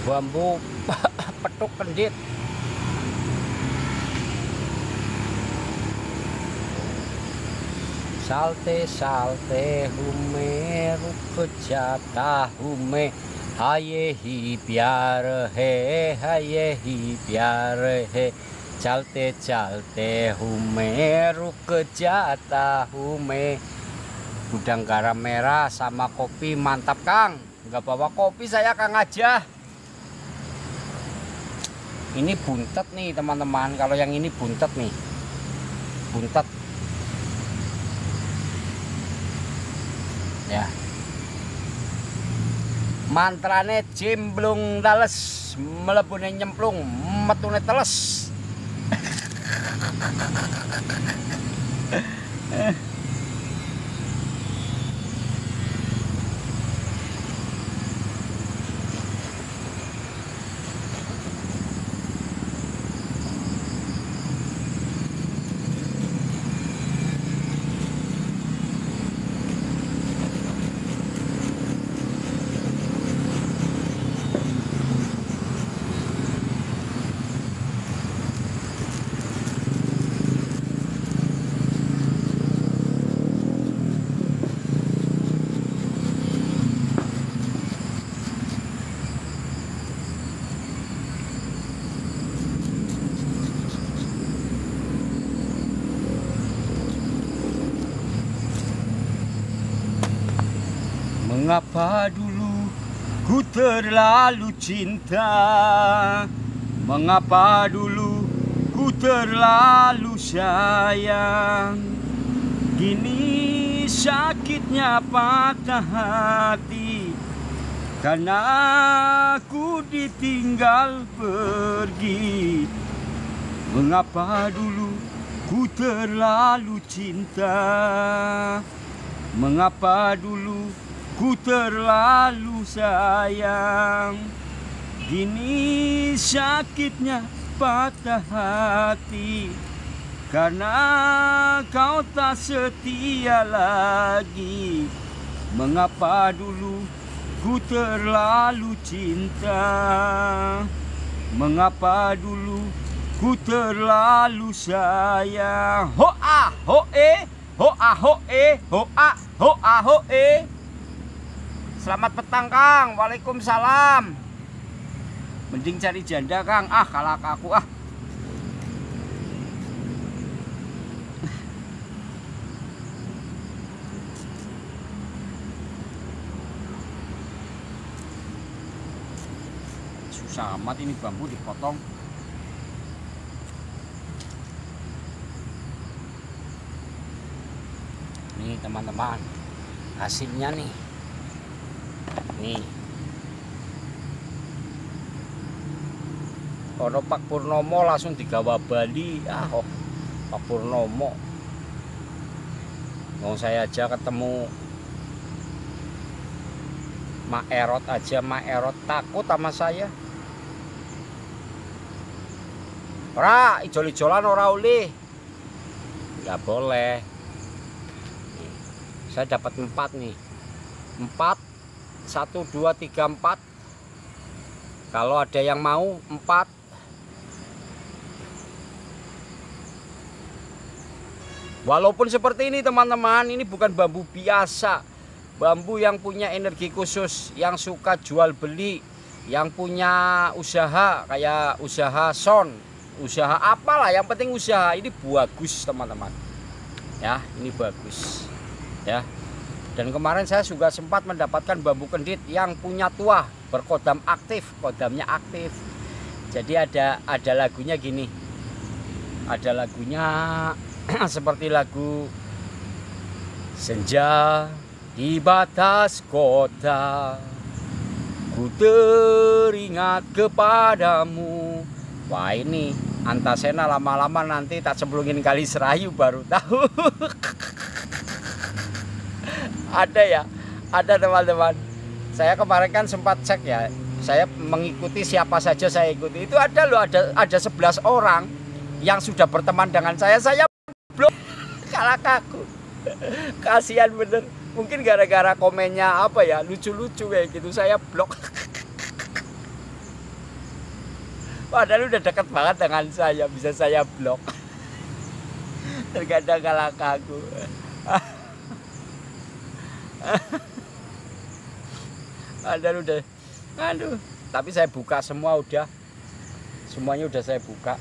S1: Bambu petuk kendit. Salte salte hume ruko jata hume haye hi pyar hai he chalte chalte hume ruko jata hume. Gudang garam merah sama kopi mantap Kang. Nggak bawa kopi saya Kang aja. Ini buntet nih teman-teman. Kalau yang ini buntet nih, buntet ya. Mantrane jemblung dales, melebune nyemplung, metune teles. Mengapa dulu ku terlalu cinta? Mengapa dulu ku terlalu sayang? Kini sakitnya patah hati karena aku ditinggal pergi. Mengapa dulu ku terlalu cinta? Mengapa dulu ku terlalu sayang? Kini sakitnya patah hati karena kau tak setia lagi. Mengapa dulu ku terlalu cinta? Mengapa dulu ku terlalu sayang? Ho ah ho ho ah ho ho ah ho ah ho. Selamat petang Kang. Waalaikumsalam. Mending cari janda Kang. Ah kalah aku ah. Susah amat ini bambu dipotong. Nih teman-teman, hasilnya nih. Nih. Ono Pak Purnomo langsung digawa Bali. Oh, Pak Purnomo. Mau saya aja ketemu Mak Erot aja, Mak Erot takut sama saya. Ora, ijol-ijolan ora oleh. Nggak boleh. Saya dapat 4 nih. 4 1 2 3 4. Kalau ada yang mau 4. Walaupun seperti ini teman-teman, ini bukan bambu biasa. Bambu yang punya energi khusus, yang suka jual beli, yang punya usaha kayak usaha son, usaha apalah, yang penting usaha. Ini bagus teman-teman. Ya, ini bagus. Ya. Dan kemarin saya juga sempat mendapatkan bambu kendit yang punya tuah, berkodam aktif, kodamnya aktif. Jadi ada lagunya gini. Ada lagunya seperti lagu senja di batas kota, ku teringat kepadamu. Wah, ini Antasena lama-lama nanti tak cemplungin kali Serayu baru tahu. Ada ya, ada teman-teman. Saya kemarin kan sempat cek ya, saya mengikuti siapa saja saya ikuti. Itu ada loh, ada 11 orang yang sudah berteman dengan saya blok. Kalah kaku. Kasihan bener. Mungkin gara-gara komennya apa ya, lucu-lucu kayak gitu, saya blok. Padahal udah deket banget dengan saya, bisa saya blok. Terkadang kalah kaku. Padahal udah, aduh. Tapi saya buka semua udah, semuanya udah saya buka.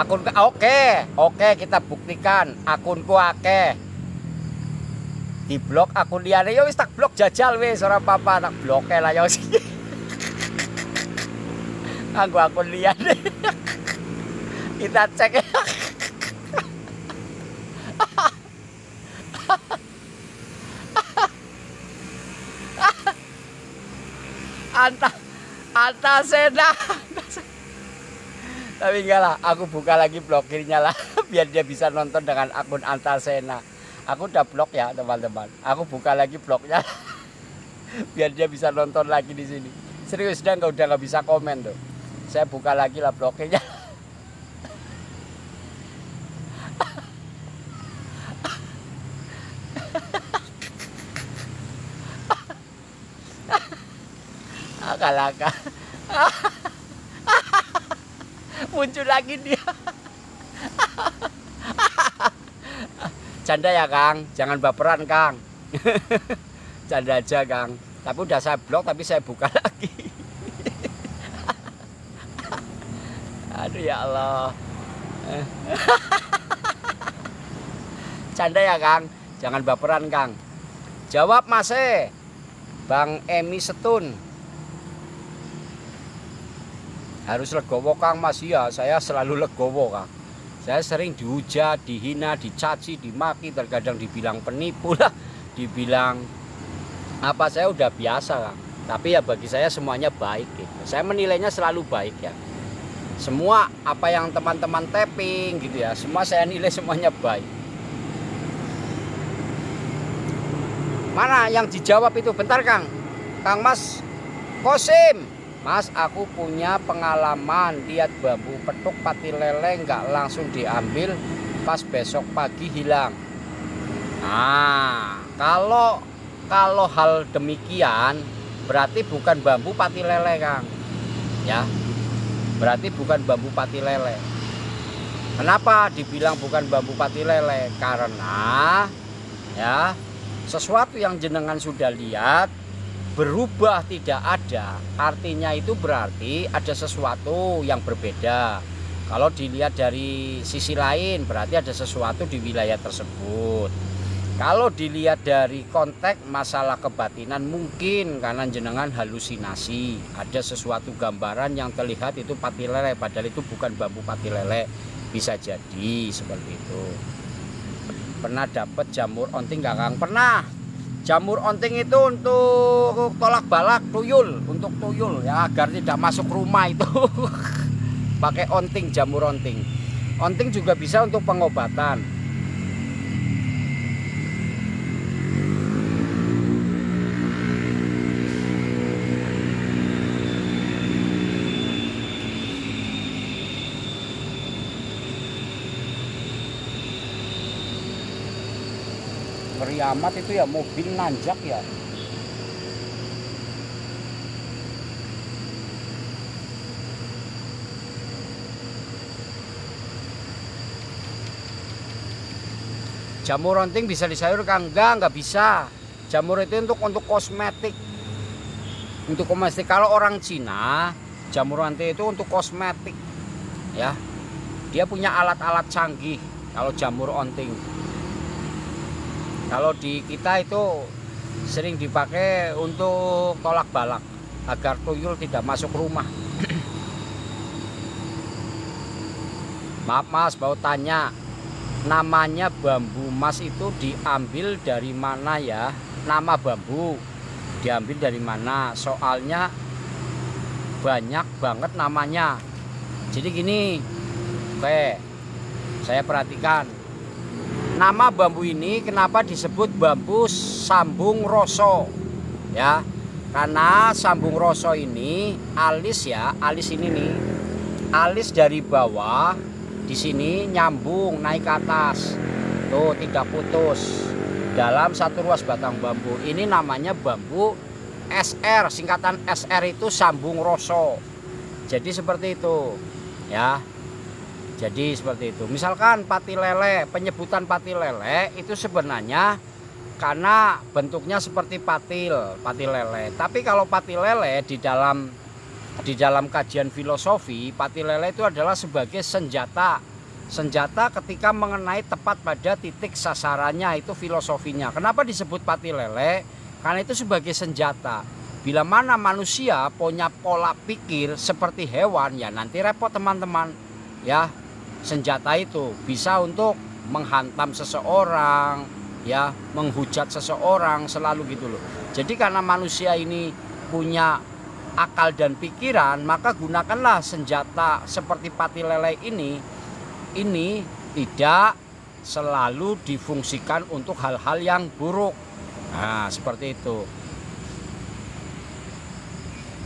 S1: Akun oke, kita buktikan akunku akeh. Di blok akun liyane ya wis tak blok jajal wis ora apa-apa, tak bloke lah ya wis. Anggo akun liyane. Kita cek. Antasena. Tapi enggak lah, aku buka lagi blokirnya lah, biar dia bisa nonton dengan akun Antasena. Aku udah blok ya teman-teman. Aku buka lagi bloknya, biar dia bisa nonton lagi di sini. Serius udah nggak bisa komen tuh. Saya buka lagi lah blokirnya. Akal-akal. Muncul lagi dia. Canda ya Kang, jangan baperan Kang. Canda aja Kang. Tapi udah saya blok, tapi saya buka lagi. Aduh ya Allah. Canda ya Kang, jangan baperan Kang. Jawab Mas Bang Emi Setun. Harus legowo Kang Mas, ya saya selalu legowo Kang. Saya sering dihujat, dihina, dicaci, dimaki, terkadang dibilang penipu lah, dibilang apa, saya udah biasa Kang. Tapi ya bagi saya semuanya baik gitu. Saya menilainya selalu baik ya. Semua apa yang teman-teman tapping gitu ya, semua saya nilai semuanya baik. Mana yang dijawab itu? Bentar Kang. Kang Mas Kosim. Mas, aku punya pengalaman lihat bambu petuk pati lele nggak langsung diambil, pas besok pagi hilang. Nah, kalau hal demikian berarti bukan bambu pati lele Kang. Ya, berarti bukan bambu pati lele. Kenapa dibilang bukan bambu pati lele? Karena ya sesuatu yang jenengan sudah lihat berubah tidak ada, artinya itu berarti ada sesuatu yang berbeda. Kalau dilihat dari sisi lain berarti ada sesuatu di wilayah tersebut. Kalau dilihat dari konteks masalah kebatinan mungkin karena jenengan halusinasi, ada sesuatu gambaran yang terlihat itu pati lele padahal itu bukan bambu pati lele, bisa jadi seperti itu. Pernah dapat jamur onting nggak Kang? Pernah. Jamur onting itu untuk tolak balak tuyul, untuk tuyul ya agar tidak masuk rumah itu. Pakai onting, jamur onting. Onting juga bisa untuk pengobatan. Ngeri amat itu ya, mobil nanjak ya. Jamur onting bisa disayurkan? Enggak bisa. Jamur itu untuk kosmetik. Untuk kosmetik. Kalau orang Cina, jamur onting itu untuk kosmetik. Ya. Dia punya alat-alat canggih kalau jamur onting. Kalau di kita itu sering dipakai untuk tolak balak agar tuyul tidak masuk rumah. Maaf Mas, mau tanya, namanya bambu Mas itu diambil dari mana ya? Nama bambu diambil dari mana? Soalnya banyak banget namanya. Jadi gini, oke, saya perhatikan. Nama bambu ini kenapa disebut bambu sambung roso? Ya, karena sambung roso ini alis ya, alis ini nih, alis dari bawah di sini nyambung naik ke atas, tuh tidak putus dalam satu ruas batang bambu. Ini namanya bambu SR, singkatan SR itu sambung roso. Jadi seperti itu, ya. Jadi seperti itu. Misalkan pati lele, penyebutan pati lele itu sebenarnya karena bentuknya seperti patil lele. Tapi kalau pati lele di dalam kajian filosofi, pati lele itu adalah sebagai senjata. Senjata ketika mengenai tepat pada titik sasarannya, itu filosofinya. Kenapa disebut pati lele? Karena itu sebagai senjata. Bila mana manusia punya pola pikir seperti hewan, ya nanti repot teman-teman. Ya. Senjata itu bisa untuk menghantam seseorang, ya, menghujat seseorang, selalu gitu loh. Jadi karena manusia ini punya akal dan pikiran, maka gunakanlah senjata seperti pati lele ini tidak selalu difungsikan untuk hal-hal yang buruk. Nah, seperti itu.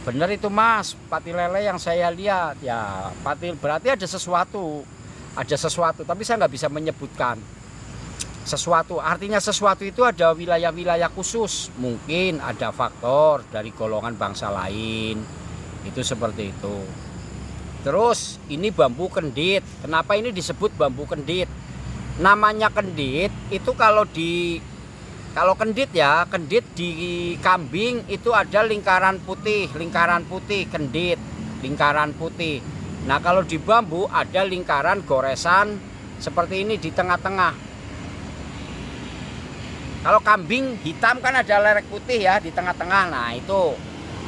S1: Benar itu Mas, pati lele yang saya lihat ya, pati berarti ada sesuatu, tapi saya nggak bisa menyebutkan sesuatu. Artinya sesuatu itu ada wilayah-wilayah khusus, mungkin ada faktor dari golongan bangsa lain, itu seperti itu. Terus ini bambu kendit. Kenapa ini disebut bambu kendit? Namanya kendit itu kalau kendit ya, kendit di kambing itu ada lingkaran putih kendit, lingkaran putih. Nah kalau di bambu ada lingkaran goresan seperti ini di tengah-tengah. Kalau kambing hitam kan ada lerek putih ya di tengah-tengah. Nah itu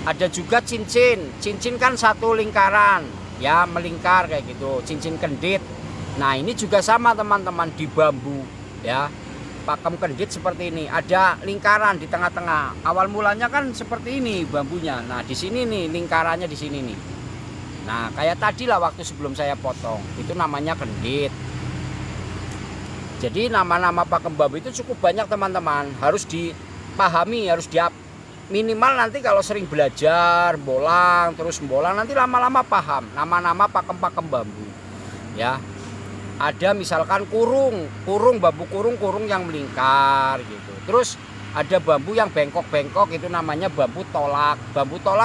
S1: ada juga cincin kan satu lingkaran ya, melingkar kayak gitu, cincin kendit. Nah ini juga sama teman-teman di bambu ya, pakem kendit seperti ini, ada lingkaran di tengah-tengah. Awal mulanya kan seperti ini bambunya. Nah di sini nih lingkarannya di sini nih. Nah kayak tadi lah waktu sebelum saya potong, itu namanya kendit. Jadi nama-nama pakem bambu itu cukup banyak teman-teman, harus dipahami, harus minimal nanti kalau sering belajar, bolang nanti lama-lama paham nama-nama pakem-pakem bambu ya. Ada misalkan kurung bambu kurung yang melingkar gitu. Terus ada bambu yang bengkok-bengkok, itu namanya bambu tolak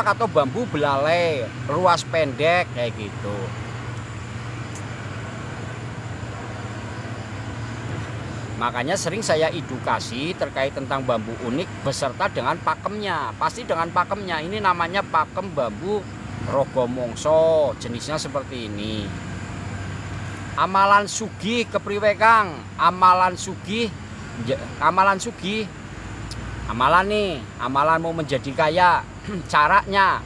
S1: atau bambu belalai, ruas pendek kayak gitu. Makanya sering saya edukasi terkait tentang bambu unik beserta dengan pakemnya. Pasti dengan pakemnya. Ini namanya pakem bambu rogomongso. Jenisnya seperti ini. Amalan sugih kepriwe Kang? Amalan sugih. Amalan nih, amalan mau menjadi kaya. Caranya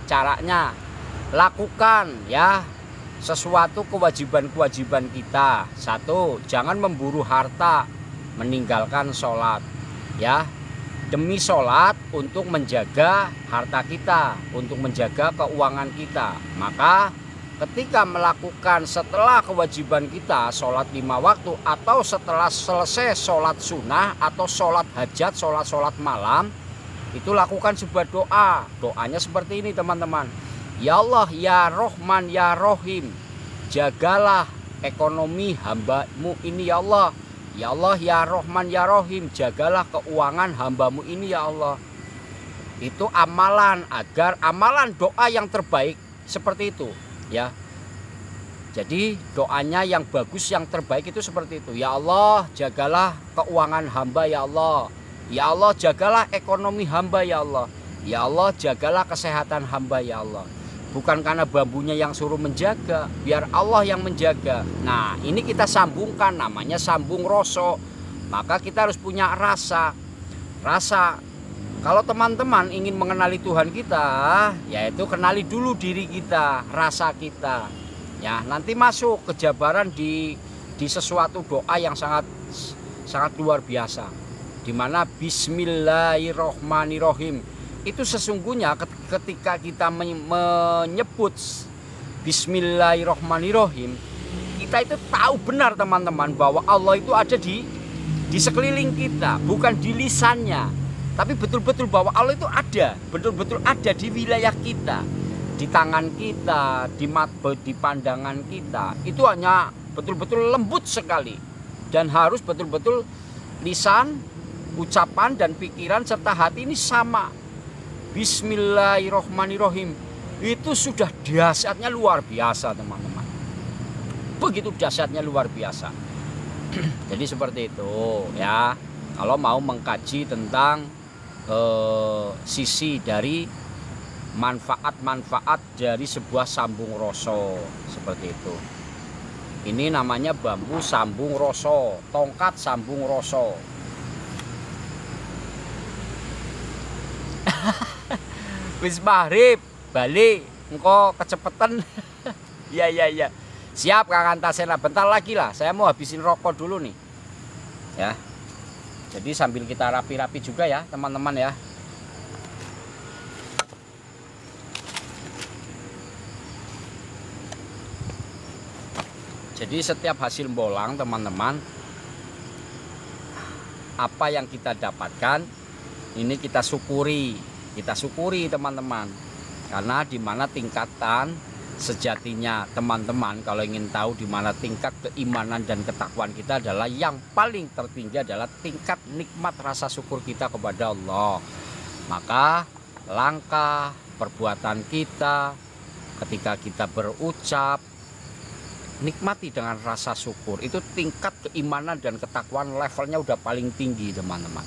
S1: lakukan ya sesuatu kewajiban-kewajiban kita. Satu, jangan memburu harta, meninggalkan sholat ya, demi sholat untuk menjaga harta kita, untuk menjaga keuangan kita. Maka ketika melakukan setelah kewajiban kita sholat 5 waktu, atau setelah selesai sholat sunnah atau sholat hajat, sholat malam, itu lakukan sebuah doa. Doanya seperti ini teman-teman. Ya Allah, ya Rahman, ya Rahim, jagalah ekonomi hambamu ini ya Allah. Ya Allah, ya Rahman, ya Rahim, jagalah keuangan hambamu ini ya Allah. Itu amalan, agar amalan doa yang terbaik seperti itu ya. Jadi doanya yang bagus, yang terbaik itu seperti itu. Ya Allah, jagalah keuangan hamba ya Allah. Ya Allah, jagalah ekonomi hamba ya Allah. Ya Allah, jagalah kesehatan hamba ya Allah. Bukan karena bambunya yang suruh menjaga, biar Allah yang menjaga. Nah, ini kita sambungkan, namanya sambung rasa. Maka kita harus punya rasa. Kalau teman-teman ingin mengenali Tuhan kita, yaitu kenali dulu diri kita, rasa kita. Ya, nanti masuk kejabaran di sesuatu doa yang sangat luar biasa. Di mana Bismillahirrohmanirrohim itu sesungguhnya ketika kita menyebut Bismillahirrohmanirrohim, kita itu tahu benar teman-teman bahwa Allah itu ada di sekeliling kita, bukan di lisannya, tapi betul-betul bahwa Allah itu ada, betul-betul ada di wilayah kita, di tangan kita, di pandangan kita. Itu hanya betul-betul lembut sekali, dan harus betul-betul lisan, ucapan dan pikiran serta hati ini sama. Bismillahirrohmanirrohim itu sudah dahsyatnya luar biasa teman-teman. Begitu dahsyatnya luar biasa. Jadi seperti itu ya. Kalau mau mengkaji tentang sisi dari manfaat-manfaat dari sebuah sambung rasa seperti itu. Ini namanya bambu sambung rasa, tongkat sambung rasa. Wis maghrib, balik, engkau kecepetan. Ya. Siap Kang Antasena, bentar lagi lah. Saya mau habisin rokok dulu nih. Ya. Jadi sambil kita rapi-rapi juga ya, teman-teman ya. Jadi setiap hasil bolang teman-teman, apa yang kita dapatkan ini kita syukuri teman-teman. Karena di mana tingkatan sejatinya teman-teman, kalau ingin tahu di mana tingkat keimanan dan ketakwaan kita, adalah yang paling tertinggi adalah tingkat nikmat rasa syukur kita kepada Allah. Maka langkah perbuatan kita ketika kita berucap, nikmati dengan rasa syukur. Itu tingkat keimanan dan ketakwaan levelnya udah paling tinggi teman-teman.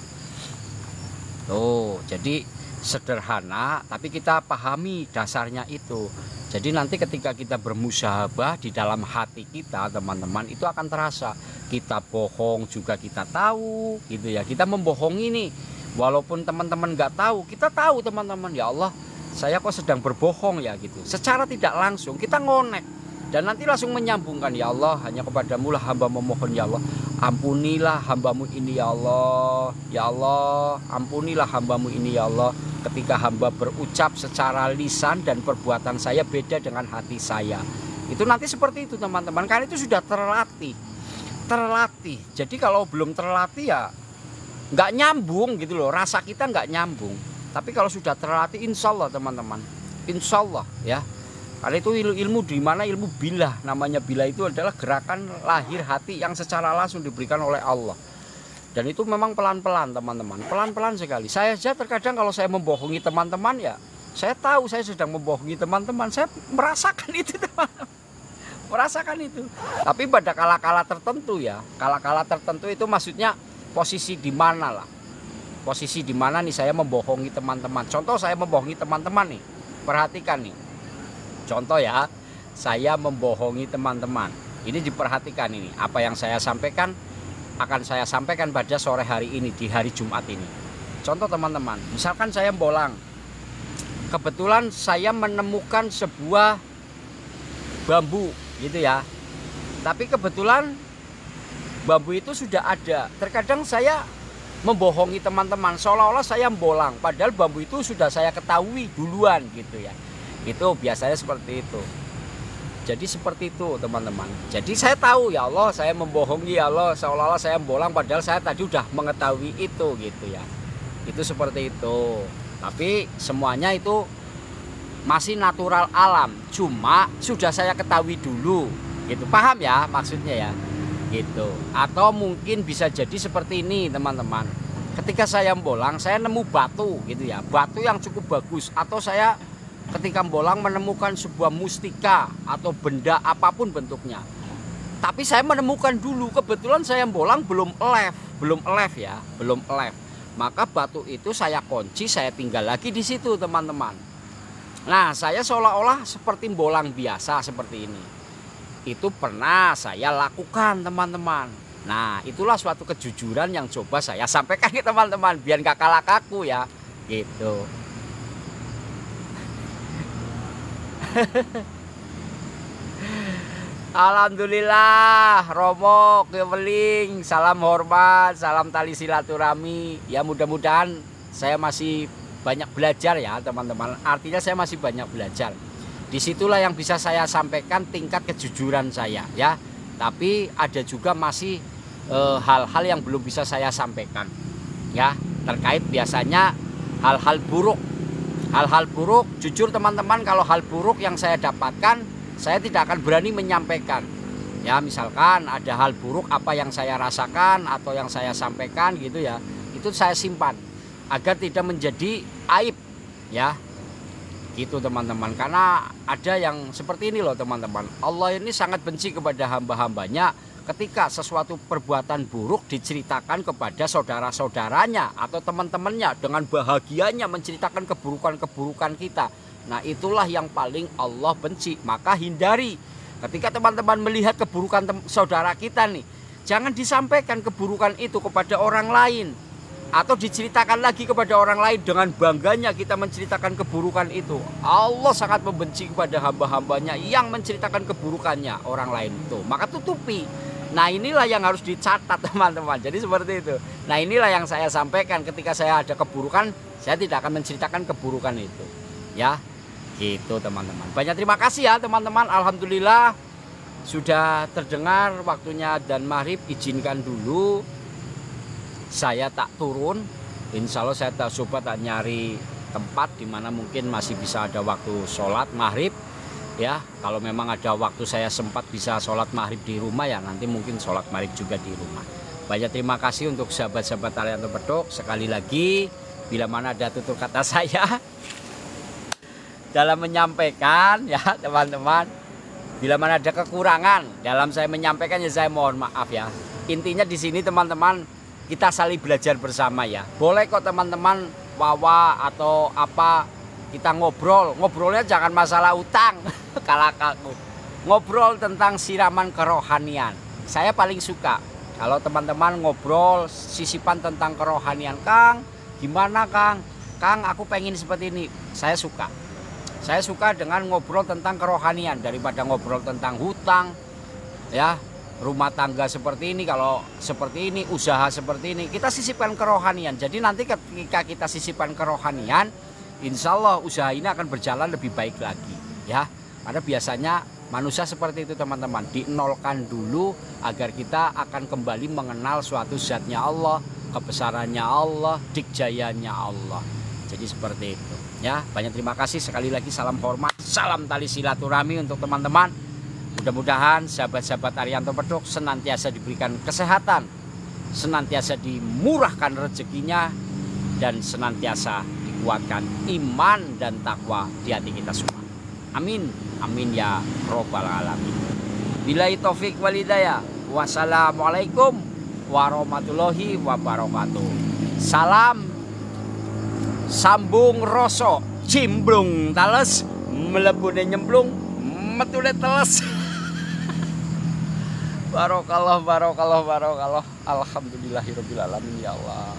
S1: Tuh, jadi sederhana tapi kita pahami dasarnya itu. Jadi nanti ketika kita bermusyahabah di dalam hati kita teman-teman, itu akan terasa. Kita bohong juga kita tahu gitu ya. Kita membohongi nih, walaupun teman-teman nggak tahu, kita tahu teman-teman. Ya Allah, saya kok sedang berbohong ya gitu. Secara tidak langsung kita ngonek, dan nanti langsung menyambungkan. Ya Allah, hanya kepadamu lah hamba memohon ya Allah. Ampunilah hambamu ini ya Allah. Ya Allah, ampunilah hambamu ini ya Allah. Ketika hamba berucap secara lisan dan perbuatan saya beda dengan hati saya, itu nanti seperti itu teman-teman. Karena itu sudah terlatih. Jadi kalau belum terlatih ya nggak nyambung gitu loh. Rasa kita nggak nyambung. Tapi kalau sudah terlatih, insya Allah teman-teman, insya Allah ya. Karena itu ilmu di mana ilmu bilah, namanya bilah itu adalah gerakan lahir hati yang secara langsung diberikan oleh Allah. Dan itu memang pelan-pelan teman-teman, pelan-pelan sekali. Saya saja terkadang kalau saya membohongi teman-teman ya, saya tahu saya sedang membohongi teman-teman, saya merasakan itu teman-teman, merasakan itu. Tapi pada kala-kala tertentu ya, kala-kala tertentu itu maksudnya posisi di mana lah. Posisi di mana nih saya membohongi teman-teman. Contoh saya membohongi teman-teman nih. Perhatikan nih. Contoh ya, saya membohongi teman-teman. Ini diperhatikan ini. Apa yang saya sampaikan akan saya sampaikan pada sore hari ini, di hari Jumat ini. Contoh teman-teman, misalkan saya bolang. Kebetulan saya menemukan sebuah bambu gitu ya. Tapi kebetulan bambu itu sudah ada. Terkadang saya membohongi teman-teman seolah-olah saya bolang, padahal bambu itu sudah saya ketahui duluan gitu ya. Itu biasanya seperti itu. Jadi seperti itu teman-teman. Jadi saya tahu ya Allah, saya membohongi ya Allah, seolah-olah saya bolang padahal saya tadi udah mengetahui itu gitu ya. Itu seperti itu. Tapi semuanya itu masih natural alam, cuma sudah saya ketahui dulu gitu. Paham ya maksudnya ya? Gitu. Atau mungkin bisa jadi seperti ini teman-teman, ketika saya bolang saya nemu batu gitu ya, batu yang cukup bagus, atau saya ketika bolang menemukan sebuah mustika atau benda apapun bentuknya, tapi saya menemukan dulu, kebetulan saya bolang belum elef ya, belum elef, maka batu itu saya kunci, saya tinggal lagi di situ teman-teman. Nah, saya seolah-olah seperti bolang biasa seperti ini. Itu pernah saya lakukan teman-teman. Nah, itulah suatu kejujuran yang coba saya sampaikan ke teman-teman biar gak kalah kaku ya gitu. Alhamdulillah, Romo Keweling, salam hormat, salam tali silaturahmi. Ya mudah-mudahan saya masih banyak belajar ya teman-teman. Artinya saya masih banyak belajar. Disitulah yang bisa saya sampaikan tingkat kejujuran saya ya. Tapi ada juga masih hal-hal yang belum bisa saya sampaikan ya, terkait biasanya hal-hal buruk. Hal-hal buruk, jujur teman-teman, kalau hal buruk yang saya dapatkan, saya tidak akan berani menyampaikan. Ya, misalkan ada hal buruk apa yang saya rasakan atau yang saya sampaikan gitu ya, itu saya simpan agar tidak menjadi aib ya. Gitu teman-teman, karena ada yang seperti ini loh teman-teman. Allah ini sangat benci kepada hamba-hambanya ketika sesuatu perbuatan buruk diceritakan kepada saudara-saudaranya atau teman-temannya dengan bahagianya menceritakan keburukan-keburukan kita. Nah, itulah yang paling Allah benci. Maka hindari ketika teman-teman melihat keburukan saudara kita nih, jangan disampaikan keburukan itu kepada orang lain atau diceritakan lagi kepada orang lain dengan bangganya kita menceritakan keburukan itu. Allah sangat membenci kepada hamba-hambanya yang menceritakan keburukannya orang lain itu. Maka tutupi. Nah, inilah yang harus dicatat teman-teman. Jadi seperti itu. Nah, inilah yang saya sampaikan, ketika saya ada keburukan, saya tidak akan menceritakan keburukan itu. Ya, gitu teman-teman. Banyak terima kasih ya teman-teman. Alhamdulillah sudah terdengar waktunya dan maghrib. Izinkan dulu saya tak turun. Insya Allah saya tak coba tak nyari tempat di mana mungkin masih bisa ada waktu sholat maghrib. Ya, kalau memang ada waktu saya sempat bisa sholat maghrib di rumah ya, nanti mungkin sholat maghrib juga di rumah. Banyak terima kasih untuk sahabat-sahabat Arianto Pedok. Sekali lagi, bila mana ada tutur kata saya dalam menyampaikan ya teman-teman, bila mana ada kekurangan dalam saya menyampaikan ya saya mohon maaf ya. Intinya di sini teman-teman, kita saling belajar bersama ya. Boleh kok teman-teman wawa atau apa, kita ngobrolnya jangan masalah utang kalah kaku, ngobrol tentang siraman kerohanian. Saya paling suka kalau teman-teman ngobrol sisipan tentang kerohanian. Kang, gimana Kang? Kang, aku pengen seperti ini. Saya suka dengan ngobrol tentang kerohanian daripada ngobrol tentang hutang ya, rumah tangga seperti ini, kalau seperti ini, usaha seperti ini, kita sisipkan kerohanian. Jadi nanti ketika kita sisipkan kerohanian, insya Allah usaha ini akan berjalan lebih baik lagi ya. Karena biasanya manusia seperti itu teman-teman, dinolkan dulu agar kita akan kembali mengenal suatu zatnya Allah, kebesarannya Allah, dikjayanya Allah. Jadi seperti itu ya. Banyak terima kasih sekali lagi, salam hormat, salam tali silaturahmi untuk teman-teman. Mudah-mudahan sahabat-sahabat Arianto Pedok senantiasa diberikan kesehatan, senantiasa dimurahkan rezekinya, dan senantiasa dikuatkan iman dan takwa di hati kita semua. Amin, amin ya robbal alamin. Billahi taufik wal hidayah. Wassalamualaikum warahmatullahi wabarakatuh. Salam sambung rasa cimblung tales mlebune nyemplung metune teles. Barokallah, barokallah, barokallah. Alhamdulillahirabbil alamin ya Allah.